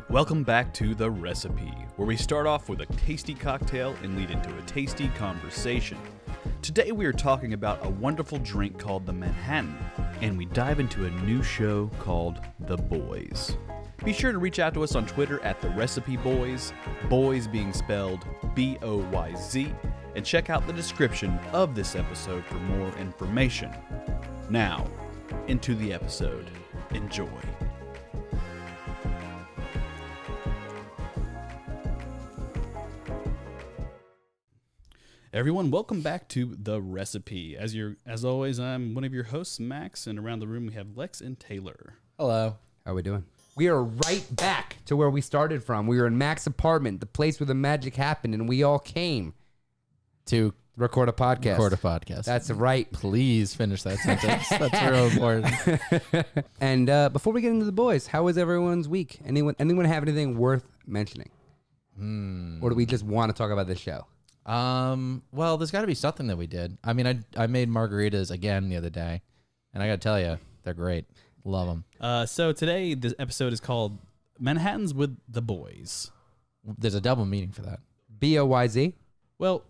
Welcome back to The Recipe, where we start off with a tasty cocktail and lead into a tasty conversation. Today we are talking about a wonderful drink called the Manhattan, and we dive into a new show called The Boys. Be sure to reach out to us on Twitter at The Recipe Boys, boys being spelled B-O-Y-Z, and check out the description of this episode for more information. Now, into the episode. Enjoy. Everyone, welcome back to The Recipe. As always, I'm one of your hosts, Max, and around the room we have Lex and Taylor. Hello. How we doing? We are right back to where we started from. We were in Max's apartment, the place where the magic happened, and we all came to record a podcast. That's right. Please finish that sentence. That's real important. And before we get into the boys, how was everyone's week? Anyone have anything worth mentioning? Or do we just want to talk about this show? Well, there's got to be something that we did. I mean, I made margaritas again the other day, and I got to tell you, they're great. Love them. So today, this episode is called Manhattans with the Boys. There's a double meaning for that. B-O-Y-Z? Well,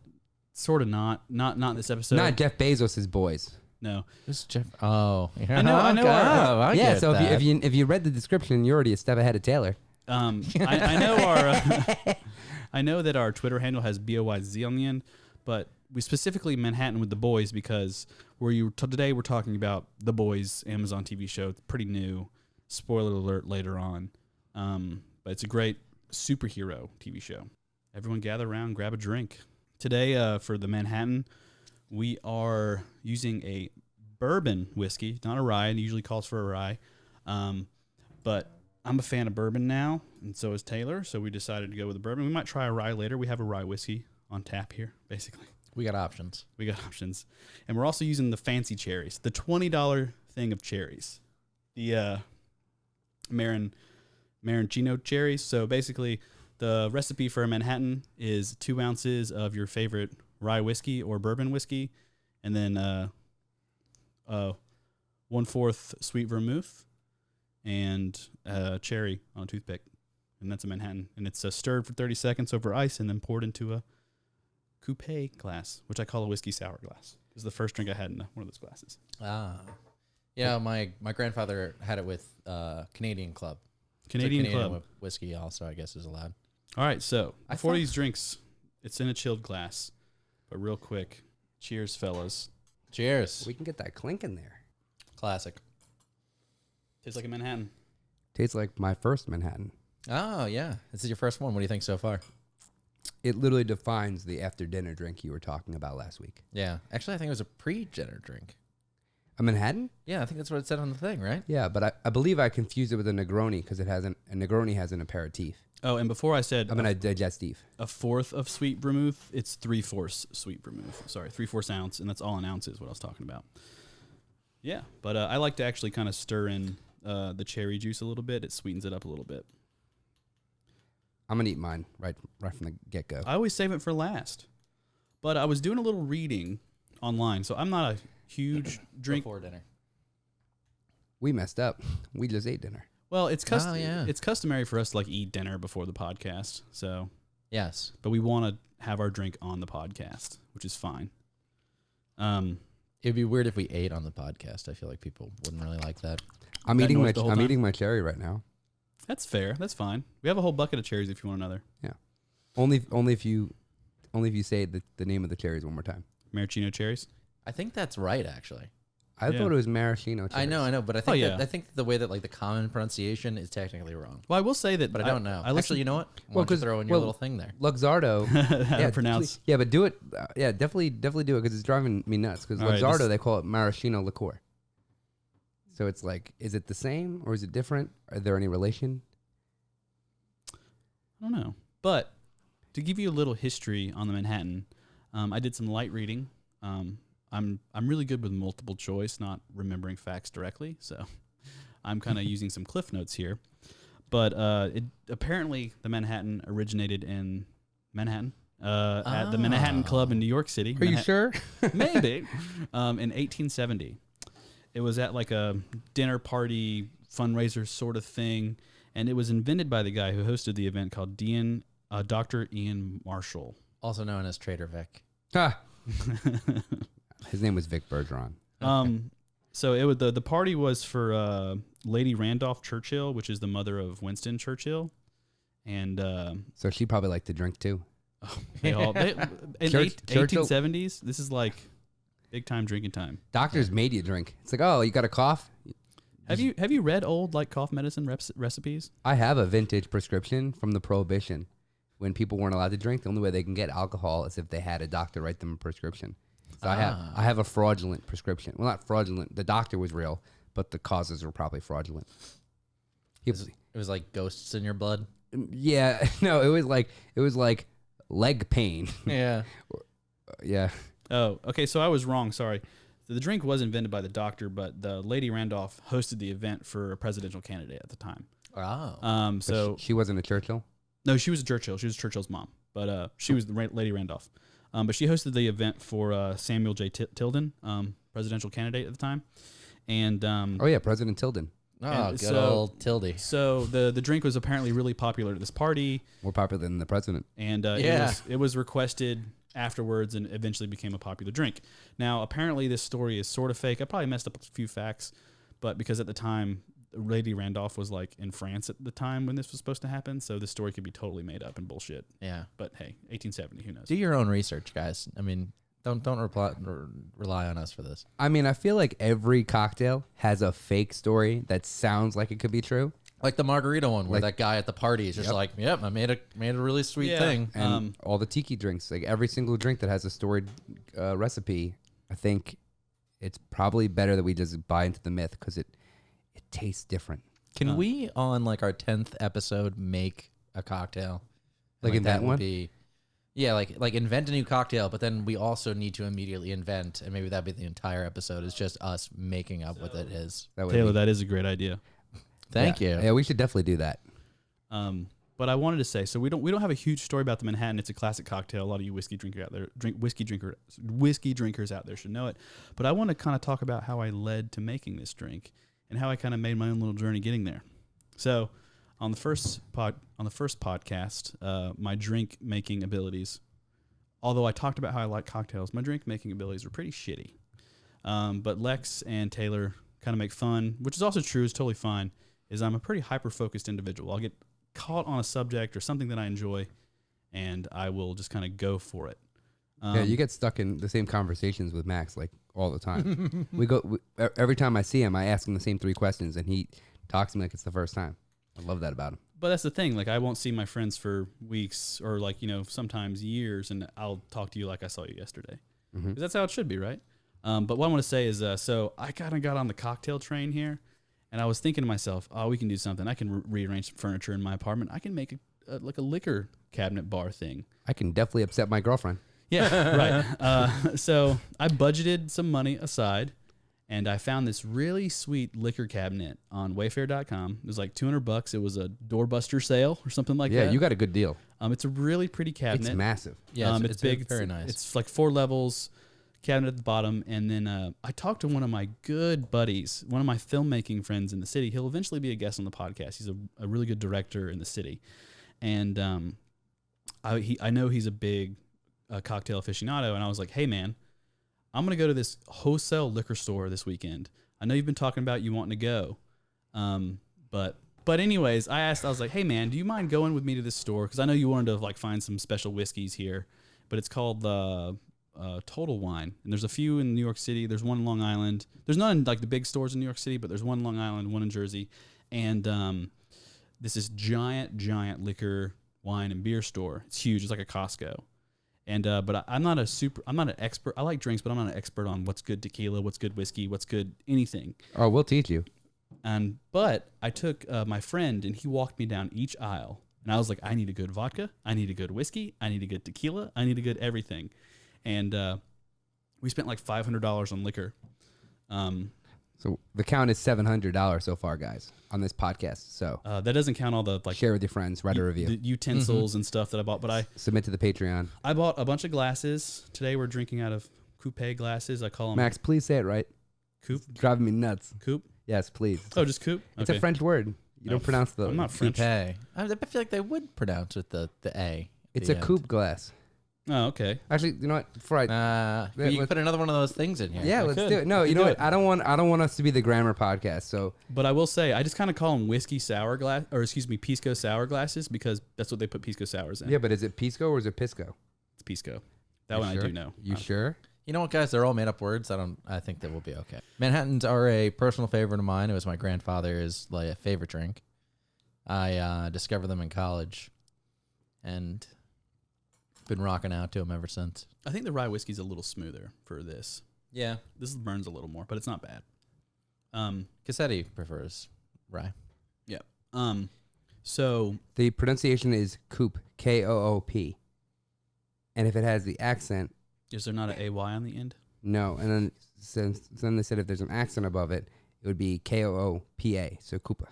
sort of not in this episode. Not Jeff Bezos' boys. No. Who's Jeff? Oh. I know. Yeah, so if you read the description, you're already a step ahead of Taylor. I know I know that our Twitter handle has BOYZ on the end, but we specifically Manhattan with the Boys because today we're talking about The Boys Amazon TV show. It's pretty new. Spoiler alert later on. But it's a great superhero TV show. Everyone gather around, grab a drink. Today for the Manhattan, we are using a bourbon whiskey, not a rye. It usually calls for a rye. But I'm a fan of bourbon now, and so is Taylor, so we decided to go with the bourbon. We might try a rye later. We have a rye whiskey on tap here, basically. We got options. And we're also using the fancy cherries, the $20 thing of cherries, the maraschino cherries. So basically, the recipe for a Manhattan is 2 ounces of your favorite rye whiskey or bourbon whiskey, and then 1/4 sweet vermouth, and cherry on a toothpick, and that's a Manhattan. And it's stirred for 30 seconds over ice and then poured into a coupe glass, which I call a whiskey sour glass. It was the first drink I had in one of those glasses. Yeah, my grandfather had it with Canadian Club. Canadian Club. Whiskey also, I guess, is allowed. All right, so before these drinks, it's in a chilled glass. But real quick, cheers, fellas. Cheers. We can get that clink in there. Classic. Tastes like a Manhattan. Tastes like my first Manhattan. Oh, yeah. This is your first one. What do you think so far? It literally defines the after-dinner drink you were talking about last week. Yeah. Actually, I think it was a pre-dinner drink. A Manhattan? Yeah, I think that's what it said on the thing, right? Yeah, but I believe I confused it with a Negroni because a Negroni has an aperitif. Oh, and before I said... a digestif. A fourth of sweet vermouth, it's 3/4 sweet vermouth. Sorry, 3/4 ounce, and that's all an ounce is what I was talking about. Yeah, but I like to actually kind of stir in the cherry juice a little bit. It sweetens it up a little bit. I'm going to eat mine right from the get-go. I always save it for last. But I was doing a little reading online, so I'm not a huge drink. Before dinner. We messed up. We just ate dinner. Well, it's customary for us to eat dinner before the podcast. So yes, but we want to have our drink on the podcast, which is fine. It'd be weird if we ate on the podcast. I feel like people wouldn't really like that. I'm eating my cherry right now. That's fair. That's fine. We have a whole bucket of cherries if you want another. Yeah. Only if you say the name of the cherries one more time. Maraschino cherries. I think that's right, actually. I thought it was maraschino cherries. I know, but I think I think the way that the common pronunciation is technically wrong. Well, I will say that, but I don't know. Actually, you know what? Well, because throw in your little thing there. Luxardo. Pronounce. Yeah, but do it. Yeah, definitely do it because it's driving me nuts. Because Luxardo, they call it maraschino liqueur. So it's is it the same or is it different? Are there any relation? I don't know. But to give you a little history on the Manhattan, I did some light reading. I'm really good with multiple choice, not remembering facts directly. So I'm kind of using some cliff notes here. But apparently the Manhattan originated in Manhattan. At the Manhattan Club in New York City. Are you sure? Maybe. In 1870. It was at a dinner party fundraiser sort of thing, and it was invented by the guy who hosted the event called Dr. Ian Marshall, also known as Trader Vic. Ah. His name was Vic Bergeron. So it was the party was for Lady Randolph Churchill, which is the mother of Winston Churchill, and so she probably liked to drink too. in 1870s. This is like big time drinking time. Doctors made you drink. It's like, oh, you got a cough? Have you read old like cough medicine recipes? I have a vintage prescription from the Prohibition. When people weren't allowed to drink, the only way they can get alcohol is if they had a doctor write them a prescription. So I have a fraudulent prescription. Well, not fraudulent. The doctor was real, but the causes were probably fraudulent. It was like ghosts in your blood. Yeah, no, it was like leg pain. Yeah. Yeah. Oh, okay. So I was wrong. Sorry. The drink was invented by the doctor, but the Lady Randolph hosted the event for a presidential candidate at the time. Oh. So she wasn't a Churchill? No, she was a Churchill. She was Churchill's mom, but she was the Lady Randolph. But she hosted the event for Samuel J. Tilden, presidential candidate at the time. And oh yeah, President Tilden. Oh, good old Tildy. So the drink was apparently really popular at this party. More popular than the president. And it was requested afterwards and eventually became a popular drink. Now, apparently this story is sort of fake. I probably messed up a few facts, but because at the time, Lady Randolph was like in France at the time when this was supposed to happen, so this story could be totally made up and bullshit. Yeah. But hey, 1870, who knows? Do your own research, guys. I mean, don't rely on us for this. I mean, I feel like every cocktail has a fake story that sounds like it could be true. Like the margarita one, where that guy at the party is just like, "Yep, I made a really sweet thing." And all the tiki drinks, like every single drink that has a storied recipe, I think it's probably better that we just buy into the myth because it tastes different. Can we, on like our 10th episode, make a cocktail? Like invent one? Yeah, like invent a new cocktail, but then we also need to immediately invent, and maybe that'd be the entire episode. Is just us making up what it is. Taylor, that is a great idea. Thank you. Yeah, we should definitely do that. But I wanted to say, so we don't have a huge story about the Manhattan. It's a classic cocktail. A lot of you whiskey drinkers out there should know it. But I want to kind of talk about how I led to making this drink and how I kind of made my own little journey getting there. So, on the first podcast, my drink making abilities, although I talked about how I like cocktails, my drink making abilities were pretty shitty. But Lex and Taylor kind of make fun, which is also true, is totally fine. Is I'm a pretty hyper-focused individual. I'll get caught on a subject or something that I enjoy, and I will just kind of go for it. Yeah, you get stuck in the same conversations with Max like all the time. Every time I see him, I ask him the same 3 questions, and he talks to me like it's the first time. I love that about him. But that's the thing. Like, I won't see my friends for weeks or like, sometimes years, and I'll talk to you like I saw you yesterday. Because that's how it should be, right? But what I want to say is, so I kind of got on the cocktail train here, and I was thinking to myself, oh, we can do something. I can rearrange some furniture in my apartment. I can make a liquor cabinet bar thing. I can definitely upset my girlfriend. Yeah, right. So I budgeted some money aside, and I found this really sweet liquor cabinet on Wayfair.com. It was like $200. It was a doorbuster sale or something like that. Yeah, you got a good deal. It's a really pretty cabinet. It's massive. Yeah, it's big. It's very nice. It's like 4 levels, cabinet at the bottom, and then I talked to one of my good buddies, one of my filmmaking friends in the city. He'll eventually be a guest on the podcast. He's a really good director in the city, and I know he's a big cocktail aficionado, and I was like, hey man, I'm going to go to this wholesale liquor store this weekend. I know you've been talking about you wanting to go. But anyways, I was like, hey man, do you mind going with me to this store? Because I know you wanted to like find some special whiskeys here, but it's called the Total Wine. And there's a few in New York City. There's one in Long Island. There's none in like the big stores in New York City, but there's one in Long Island, one in Jersey. And this is giant liquor, wine, and beer store. It's huge. It's like a Costco. And but I'm not an expert. I like drinks, but I'm not an expert on what's good tequila, what's good whiskey, what's good anything. Oh, we'll teach you. But I took my friend, and he walked me down each aisle, and I was like, I need a good vodka, I need a good whiskey, I need a good tequila, I need a good everything. And we spent like $500 on liquor. So the count is $700 so far, guys, on this podcast. So that doesn't count all the like share with your friends, write a review, the utensils and stuff that I bought. But I submit to the Patreon. I bought a bunch of glasses. Today we're drinking out of coupe glasses. I call them Max. Please say it right. Coupe. It's driving me nuts. Coupe. Yes, please. Oh, just coupe? It's a French word. You don't pronounce the. I'm not French. Coupe. I feel like they would pronounce it the A. It's a coupe glass. Oh, okay. Actually, you know what? Before you can put another one of those things in here. Yeah, let's do it. No, you know what? I don't want us to be the grammar podcast. So, but I will say, I just kind of call them whiskey sour glass, or excuse me, pisco sour glasses, because that's what they put pisco sours in. Yeah, but is it pisco or is it pisco? It's pisco. That one I do know. You sure? You know what, guys? They're all made up words. I think that will be okay. Manhattans are a personal favorite of mine. It was my grandfather's favorite drink. I discovered them in college, and been rocking out to them ever since. I think the rye whiskey's a little smoother for this. Yeah, this burns a little more, but it's not bad. Cassetti prefers rye. Yeah. So the pronunciation is coupe, Koop, and if it has the accent, is there not an AY on the end? No, and then they said if there's an accent above it, it would be Koopa, so Koopa.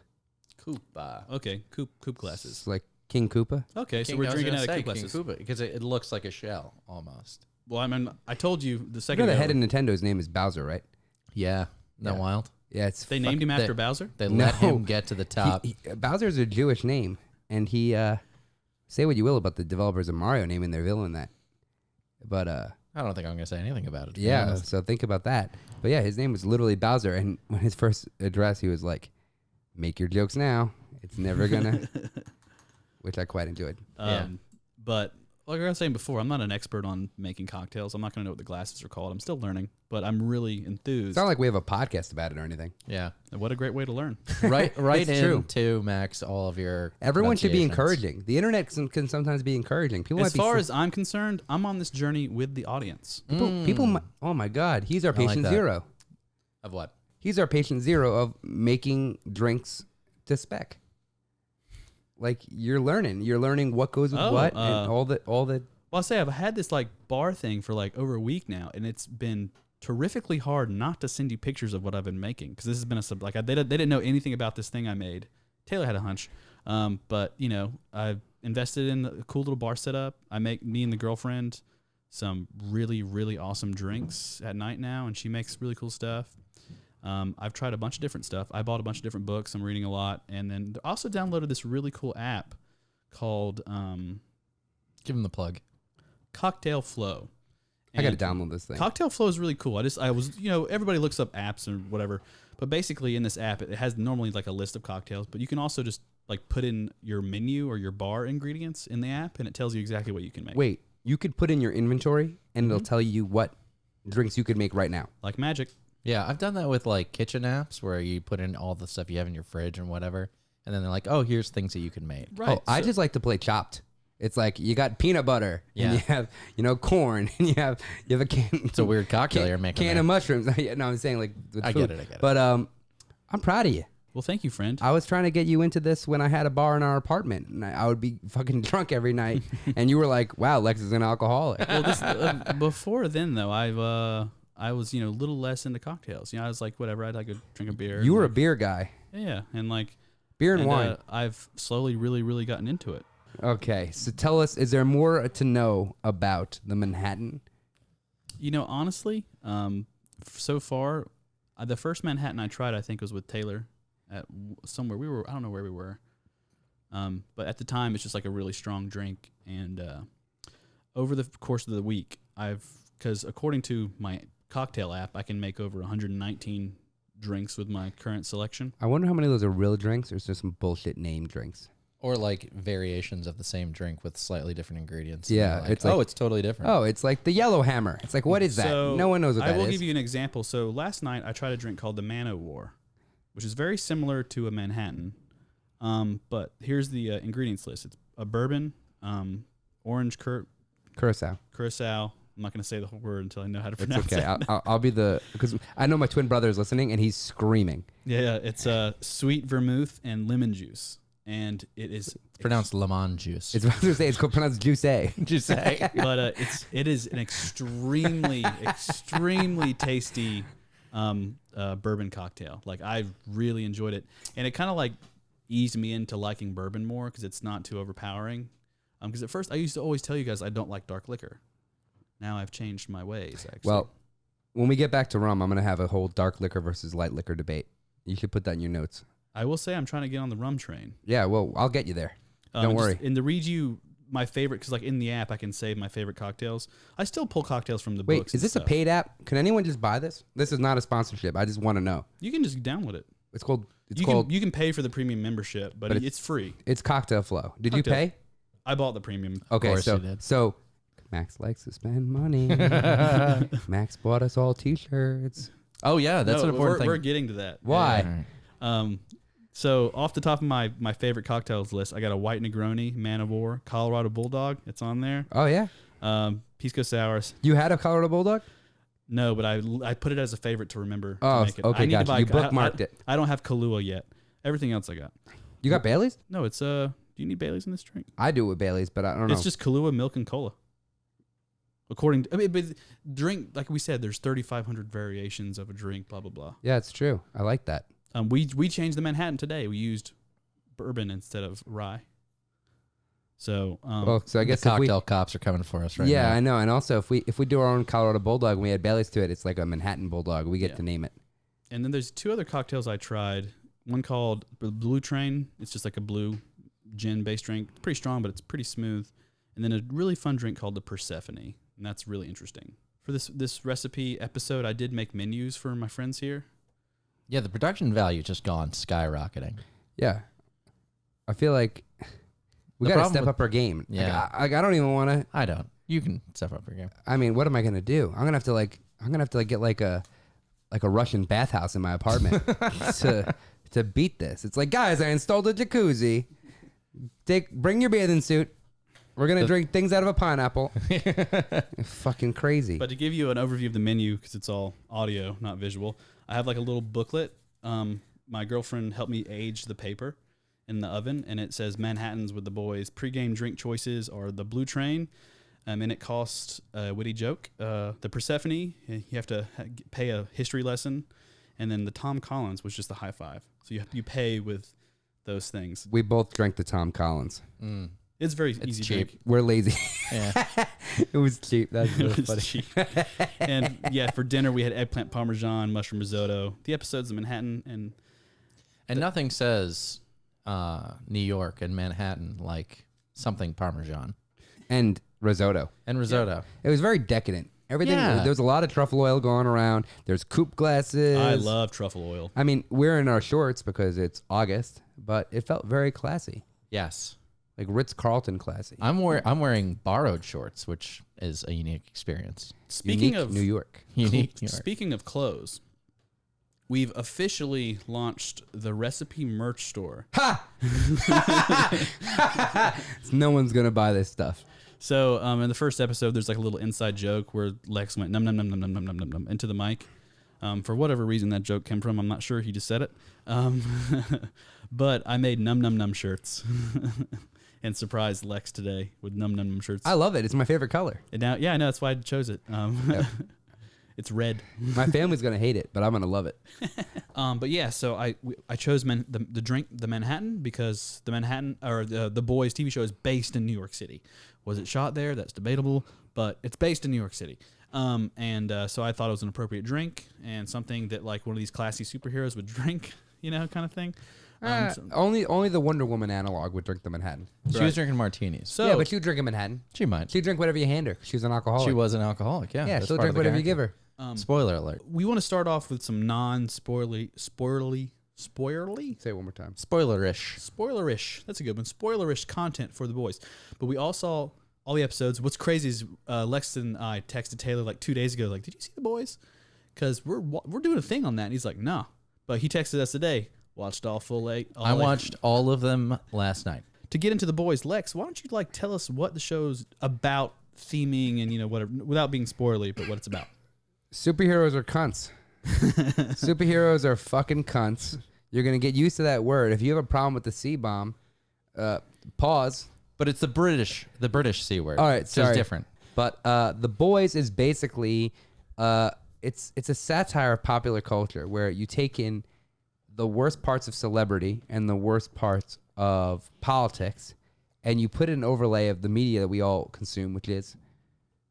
Koopa. Okay, coupe glasses. It's like King Koopa. Okay, so we're drinking out of coupe King glasses. Koopa, because it looks like a shell almost. Well, I mean, I told you the second. You know the head of Nintendo's name is Bowser, right? Yeah, isn't that wild? Yeah, it's they named him after Bowser. They let him get to the top. Bowser's a Jewish name, and he say what you will about the developers of Mario naming their villain that, but I don't think I'm gonna say anything about it. Yeah, so think about that. But yeah, his name was literally Bowser, and when his first address, he was like, "Make your jokes now. It's never gonna," which I quite enjoyed. But like I was saying before, I'm not an expert on making cocktails. I'm not going to know what the glasses are called. I'm still learning, but I'm really enthused. It's not like we have a podcast about it or anything. Yeah. And what a great way to learn. Right true. into Max all of your Everyone should be pronunciations. encouraging. The internet can sometimes be encouraging. People as far as I'm concerned, I'm on this journey with the audience. People oh my God, he's our patient zero. Of what? He's our patient zero of making drinks to spec. Like you're learning what goes with what, and all the. Well, I'll say I've had this like bar thing for like over a week now, and it's been terrifically hard not to send you pictures of what I've been making, because this has been they didn't know anything about this thing I made. Taylor had a hunch, but you know, I've invested in a cool little bar setup. I make me and the girlfriend some really, really awesome drinks at night now, and she makes really cool stuff. I've tried a bunch of different stuff. I bought a bunch of different books. I'm reading a lot. And then I also downloaded this really cool app called give him the plug. Cocktail Flow. I got to download this thing. Cocktail Flow is really cool. I was, everybody looks up apps or whatever, but basically in this app, it has normally like a list of cocktails, but you can also just like put in your menu or your bar ingredients in the app, and it tells you exactly what you can make. Wait, you could put in your inventory and it'll tell you what drinks you could make right now. Like magic. Yeah, I've done that with like kitchen apps where you put in all the stuff you have in your fridge and whatever, and then they're like, "Oh, here's things that you can make." Right. I just like to play Chopped. It's like you got peanut butter, and you have corn, and you have a can. It's a weird cocktail you're making. Can of mushrooms. No, I'm saying like with I food. get it. But I'm proud of you. Well, thank you, friend. I was trying to get you into this when I had a bar in our apartment, and I would be fucking drunk every night, and you were like, "Wow, Lex is an alcoholic." Well, this, before then though, I was, a little less into cocktails. I was like, whatever, I'd like to drink a beer. You were a beer guy. Yeah, and like beer and wine. I've slowly really, really gotten into it. Okay, so tell us, is there more to know about the Manhattan? Honestly, so far, the first Manhattan I tried, I think, was with Taylor at somewhere. I don't know where we were. But at the time, it's just like a really strong drink. And over the course of the week, because according to my cocktail app, I can make over 119 drinks with my current selection. I wonder how many of those are real drinks or is there some bullshit name drinks? Or like variations of the same drink with slightly different ingredients. Yeah, like, it's like, it's totally different. Oh, it's like the Yellow Hammer. It's like, what is that? No one knows what that is. I will give you an example. So last night I tried a drink called the Mano War, which is very similar to a Manhattan. But here's the ingredients list. It's a bourbon, orange Curacao. I'm not going to say the whole word until I know how to pronounce it. It's okay. I'll be because I know my twin brother is listening and he's screaming. Yeah, it's sweet vermouth and lemon juice. And it's pronounced lemon juice. It's pronounced juice. Juice. But it is an extremely tasty bourbon cocktail. Like I really enjoyed it, and it kind of like eased me into liking bourbon more because it's not too overpowering. Because at first I used to always tell you guys I don't like dark liquor. Now I've changed my ways. Actually, well, when we get back to rum, I'm gonna have a whole dark liquor versus light liquor debate. You should put that in your notes. I will say I'm trying to get on the rum train. Yeah, well, I'll get you there. Don't worry. And to read you my favorite, because like in the app I can save my favorite cocktails. I still pull cocktails from the books. Wait, is this a paid app? Can anyone just buy this? This is not a sponsorship. I just want to know. You can just download it. It's called. You can pay for the premium membership, but it's free. It's Cocktail Flow. Did you pay? I bought the premium. Okay, of course you did. So Max likes to spend money. Max bought us all T-shirts. Oh yeah, that's an important thing. We're getting to that. Why? So off the top of my favorite cocktails list, I got a white Negroni, Man of War, Colorado Bulldog. It's on there. Oh yeah. Pisco Sours. You had a Colorado Bulldog? No, but I put it as a favorite to remember. Oh, to make it. okay, I need gotcha. to buy, You bookmarked it. I don't have Kahlua yet. Everything else I got. You got Bailey's? No, it's do you need Bailey's in this drink? I do with Bailey's, but I don't know. It's just Kahlua, milk, and cola. According to, but drink, like we said, there's 3,500 variations of a drink, blah, blah, blah. Yeah, it's true. I like that. We changed the Manhattan today. We used bourbon instead of rye. So, So I guess the cocktail cops are coming for us right now. Yeah, I know. And also, if we do our own Colorado Bulldog and we add Bailey's to it, it's like a Manhattan Bulldog. We get to name it. And then there's two other cocktails I tried. One called Blue Train. It's just like a blue gin-based drink. It's pretty strong, but it's pretty smooth. And then a really fun drink called the Persephone. And that's really interesting. For this recipe episode, I did make menus for my friends here. Yeah, the production value just gone skyrocketing. Yeah. I feel like we got to step up our game. Yeah. I don't even want to. I don't. You can step up your game. I mean, what am I going to do? I'm going to have to get like a Russian bathhouse in my apartment to beat this. It's like, guys, I installed a jacuzzi. Bring your bathing suit. We're going to drink things out of a pineapple. Fucking crazy. But to give you an overview of the menu, because it's all audio, not visual, I have like a little booklet. My girlfriend helped me age the paper in the oven, and it says Manhattans with the boys. Pre-game drink choices are the Blue Train, and it costs a witty joke. The Persephone, you have to pay a history lesson, and then the Tom Collins was just the high five. So you pay with those things. We both drank the Tom Collins. It's very easy cheap. drink. We're lazy. Yeah. It was cheap. That's really It funny. was cheap. And yeah, for dinner we had eggplant parmesan, mushroom risotto. The episodes of Manhattan And nothing says New York and Manhattan like something Parmesan. And risotto. And risotto. It was very decadent. Everything. Yeah. There was a lot of truffle oil going around. There's coupe glasses. I love truffle oil. I mean, we're in our shorts because it's August, but it felt very classy, Yes. like Ritz-Carlton classy. I'm wearing borrowed shorts, which is a unique experience. Speaking Unique of New York. Unique New York. Speaking of clothes, we've officially launched the recipe merch store. No one's gonna buy this stuff. So in the first episode, there's like a little inside joke where Lex went num num num num num num num num num into the mic. For whatever reason that joke came from, I'm not sure. He just said it. But I made num num num shirts and surprised Lex today with num num num shirts. I love it. It's my favorite color. And now, yeah, I know that's why I chose it. It's red. My family's gonna hate it, but I'm gonna love it. But yeah, so I chose the drink, the Manhattan, because the Manhattan or the Boys TV show is based in New York City. Was it shot there? That's debatable, but it's based in New York City. So I thought it was an appropriate drink and something that like one of these classy superheroes would drink, kind of thing. Only the Wonder Woman analog would drink the Manhattan. She was drinking martinis. So Yeah, but she would drink a Manhattan. She might. She'd drink whatever you hand her. She was an alcoholic. She was an alcoholic, yeah. Yeah, That's she'll part drink of the whatever you character. give her. Spoiler alert. we want to start off with some spoilery, Say it one more time. Spoilerish. That's a good one. Spoilerish content for the boys. But we all saw all the episodes. What's crazy is Lex and I texted Taylor like 2 days ago, like, did you see the boys? Because we're doing a thing on that. And he's like, no. But he texted us today. Watched all full eight. I watched all of them last night. To get into the boys, Lex, why don't you like tell us what the show's about, theming, and whatever, without being spoilery, but what it's about. Superheroes are cunts. Superheroes are fucking cunts. You're gonna get used to that word. If you have a problem with the C-bomb, pause. But it's the British C word. All right, It's sorry. just different. But The Boys is basically it's a satire of popular culture where you take in the worst parts of celebrity and the worst parts of politics, and you put an overlay of the media that we all consume, which is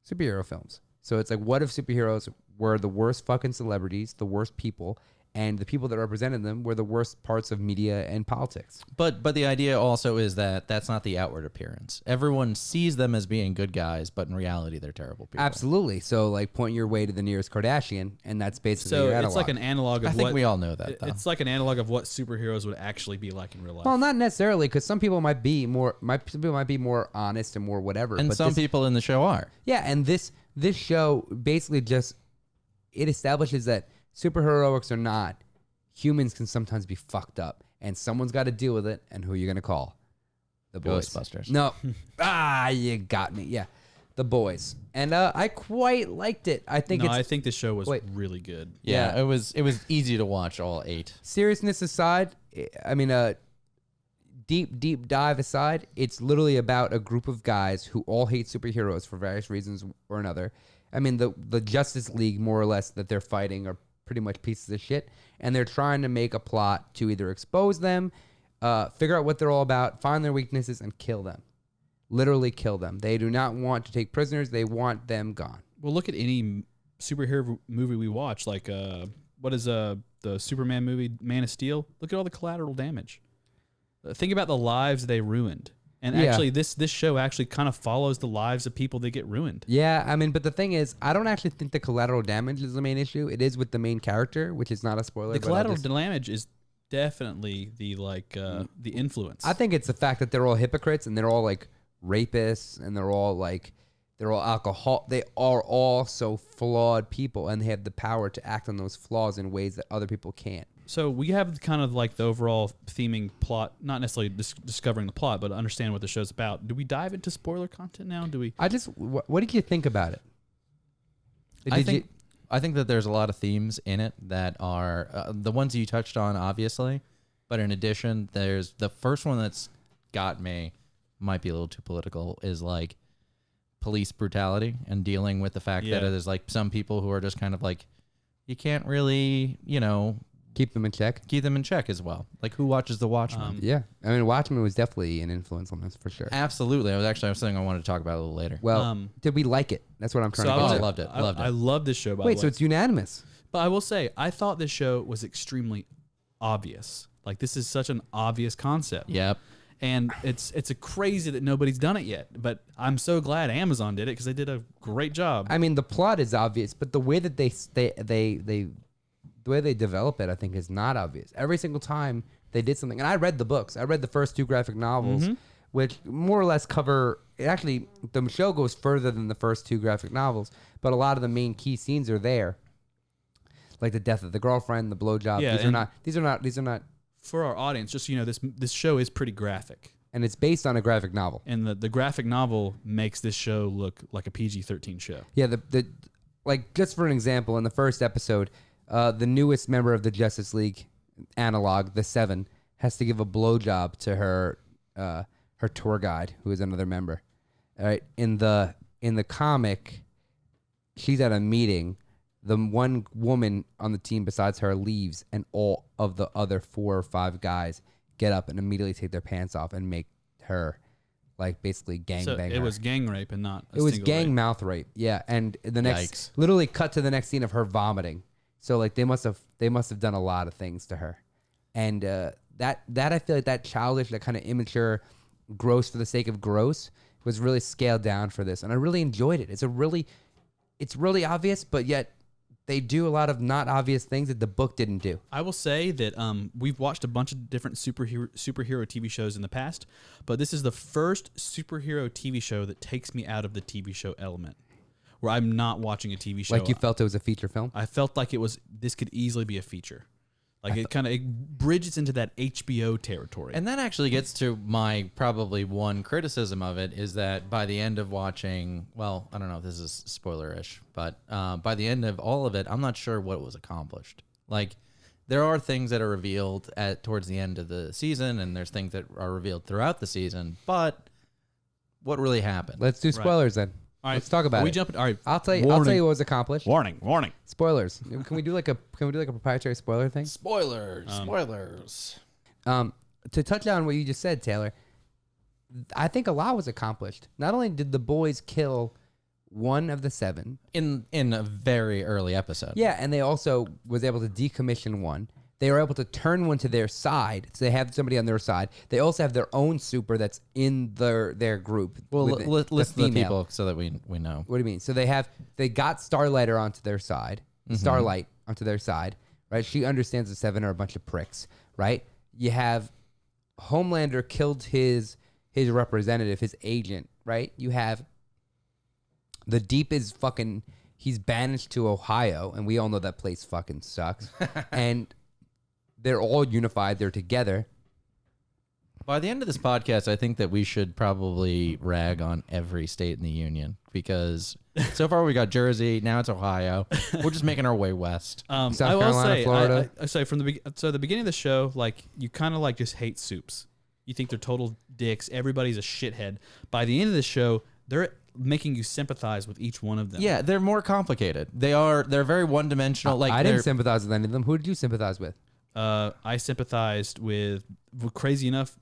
superhero films. So it's like, what if superheroes were the worst fucking celebrities, the worst people, and the people that represented them were the worst parts of media and politics. But the idea also is that that's not the outward appearance. Everyone sees them as being good guys, but in reality, they're terrible people. Absolutely. So, like, point your way to the nearest Kardashian, and that's basically So your it's like an analog of I think we all know that, though. It's like an analog of what superheroes would actually be like in real life. Well, not necessarily, because some people might be more honest and more whatever. And but some people in the show are. Yeah, and this show basically just it establishes that superheroics or not, humans can sometimes be fucked up, and someone's got to deal with it. And who are you gonna call? The boys. Ghostbusters. No, you got me. Yeah, the boys. And I quite liked it. I think I think this show was really good. Yeah, it was easy to watch all 8. Seriousness aside, I mean, deep dive aside, it's literally about a group of guys who all hate superheroes for various reasons or another. I mean, the Justice League, more or less, that they're fighting are pretty much pieces of shit, and they're trying to make a plot to either expose them, figure out what they're all about, find their weaknesses, and kill them. Literally kill them. They do not want to take prisoners. They want them gone. Well, look at any superhero movie we watch. Like, what is the Superman movie, Man of Steel? Look at all the collateral damage. Think about the lives they ruined. And actually, this show actually kind of follows the lives of people that get ruined. Yeah, I mean, but the thing is, I don't actually think the collateral damage is the main issue. It is with the main character, which is not a spoiler. The collateral damage is definitely the the influence. I think it's the fact that they're all hypocrites and they're all like rapists and they're all alcohol. They are all so flawed people, and they have the power to act on those flaws in ways that other people can't. So we have kind of like the overall theming plot, not necessarily discovering the plot, but understand what the show's about. Do we dive into spoiler content now? Do we? What did you think about it? I think that there's a lot of themes in it that are the ones you touched on, obviously. But in addition, there's the first one that's got me, might be a little too political, is like police brutality and dealing with the fact that there's like some people who are just kind of like, you can't really, keep them in check as well. Like, who watches The Watchmen? Yeah. I mean, Watchmen was definitely an influence on this for sure. Absolutely. I was something I wanted to talk about a little later. Well, did we like it? That's what I'm trying to get I at. loved it. I love this show, by the way. Wait, so it's unanimous. But I will say, I thought this show was extremely obvious. Like, this is such an obvious concept. Yep. And it's a crazy that nobody's done it yet. But I'm so glad Amazon did it because they did a great job. I mean, the plot is obvious, but the way that the way they develop it, I think, is not obvious. Every single time they did something, and I read the books. I read the first 2 graphic novels, which more or less cover. Actually, the show goes further than the first 2 graphic novels, but a lot of the main key scenes are there, like the death of the girlfriend, the blowjob. Yeah, These are not. For our audience, just so you know, this show is pretty graphic. And it's based on a graphic novel. And the graphic novel makes this show look like a PG-13 show. Yeah, like, just for an example, in the first episode, the newest member of the Justice League analog, the 7, has to give a blowjob to her tour guide, who is another member. All right, in the comic, she's at a meeting. The one woman on the team besides her leaves, and all of the other 4 or 5 guys get up and immediately take their pants off and make her, like, basically gangbang her. It was gang rape and not It was gang rape. mouth rape. Yeah, and the next Yikes. literally cut to the next scene of her vomiting. So, like, they must have done a lot of things to her, and that I feel like that childish, that kind of immature, gross for the sake of gross was really scaled down for this, and I really enjoyed it. It's really obvious, but yet they do a lot of not obvious things that the book didn't do. I will say that we've watched a bunch of different superhero TV shows in the past, but this is the first superhero TV show that takes me out of the TV show element, where I'm not watching a TV show. Like, you felt it was a feature film? I felt like this could easily be a feature. Like, it bridges into that HBO territory. And that actually gets to my probably one criticism of it, is that by the end of watching, well, I don't know if this is spoiler-ish, but by the end of all of it, I'm not sure what was accomplished. Like, there are things that are revealed towards the end of the season, and there's things that are revealed throughout the season, but what really happened? Let's do spoilers then. All right, let's talk about it. All right, I'll tell you what was accomplished. Warning. Spoilers. Can we do like a proprietary spoiler thing? Spoilers. To touch on what you just said, Taylor, I think a lot was accomplished. Not only did the boys kill one of the 7. In a very early episode. Yeah, and they also was able to decommission one. They were able to turn one to their side, so they have somebody on their side. They also have their own super that's in their group. Well, list the female. people so that we know. What do you mean? So they got Starlighter onto their side, Starlight onto their side, right? She understands the 7 are a bunch of pricks, right? You have Homelander killed his representative, his agent, right? You have the Deep is fucking, he's banished to Ohio, and we all know that place fucking sucks. And they're all unified. They're together. By the end of this podcast, I think that we should probably rag on every state in the union because so far we got Jersey, now it's Ohio. We're just making our way west. South I will Carolina, say, Florida. I say from the beginning of the show, like you kind of like just hate soups. You think they're total dicks. Everybody's a shithead. By the end of the show, they're making you sympathize with each one of them. Yeah, they're more complicated. They're very one dimensional. Like I didn't sympathize with any of them. Who did you sympathize with? I sympathized with crazy enough.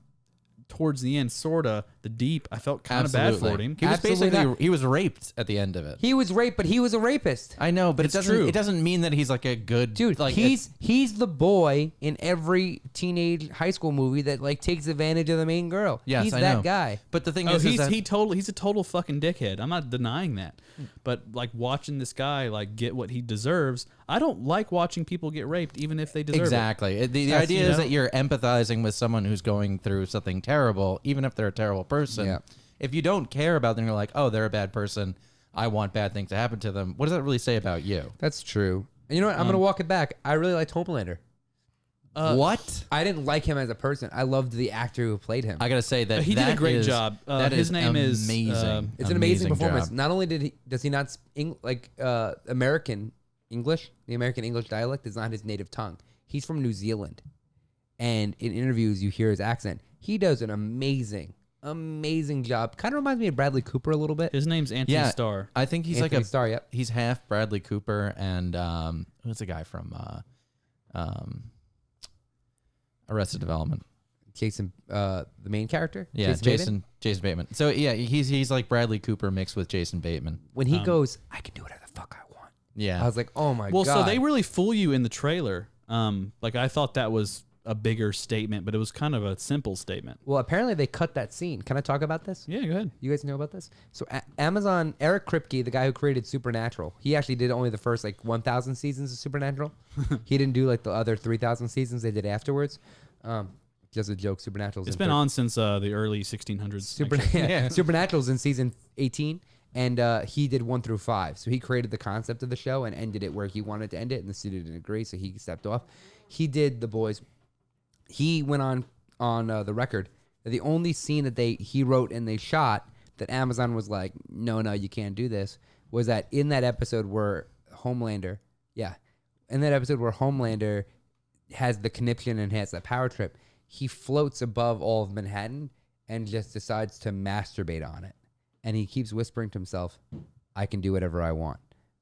Towards the end, sorta the Deep. I felt kind of bad for him. He was Absolutely basically not. he was raped at the end of it. He was raped, but he was a rapist. I know, but It's it doesn't. true. It doesn't mean that he's like a good Dude, Like he's the boy in every teenage high school movie that like takes advantage of the main girl. Yes, he's I that know. guy. But the thing Oh, is that he's a total fucking dickhead. I'm not denying that. But like watching this guy like get what he deserves, I don't like watching people get raped, even if they deserve it. exactly. The That's, idea you is know- that you're empathizing with someone who's going through something terrible, even if they're a terrible person. Yeah. If you don't care about them, you're like, oh, they're a bad person. I want bad things to happen to them. What does that really say about you? That's true. And you know what? I'm gonna walk it back. I really liked Homelander. What? I didn't like him as a person. I loved the actor who played him. I gotta say that He did a that great is- job. that His is name is, amazing. It's an amazing performance. job. Not only does he not American English, the American English dialect is not his native tongue. He's from New Zealand, and in interviews you hear his accent. He does an amazing job. Kind of reminds me of Bradley Cooper a little bit. His name's Anthony Yeah, Starr. I think he's Anthony like a Starr, yep. He's half Bradley Cooper and who's the guy from Arrested Development? Jason, the main character. Yeah, Bateman? Jason Bateman. So yeah, he's like Bradley Cooper mixed with Jason Bateman. When he goes, I can do whatever the fuck I want. Yeah, I was like, oh my Well, god. so they really fool you in the trailer. Like I thought that was a bigger statement, but it was kind of a simple statement. Well, apparently they cut that scene. Can I talk about this? Yeah, go ahead. You guys know about this? So Amazon, Eric Kripke, the guy who created Supernatural, he actually did only the first like 1,000 seasons of Supernatural. He didn't do like the other 3,000 seasons they did afterwards. Just a joke. Supernatural's It's in been on since the early 1600s. actually. Supernatural's in season 18, and he did 1 through 5. So he created the concept of the show and ended it where he wanted to end it, and the studio didn't agree, so he stepped off. He did The Boys. He went on the record that the only scene that he wrote and they shot that Amazon was like, no, you can't do this, was that in that episode where Homelander has the conniption and has that power trip, he floats above all of Manhattan and just decides to masturbate on it. And he keeps whispering to himself, I can do whatever I want.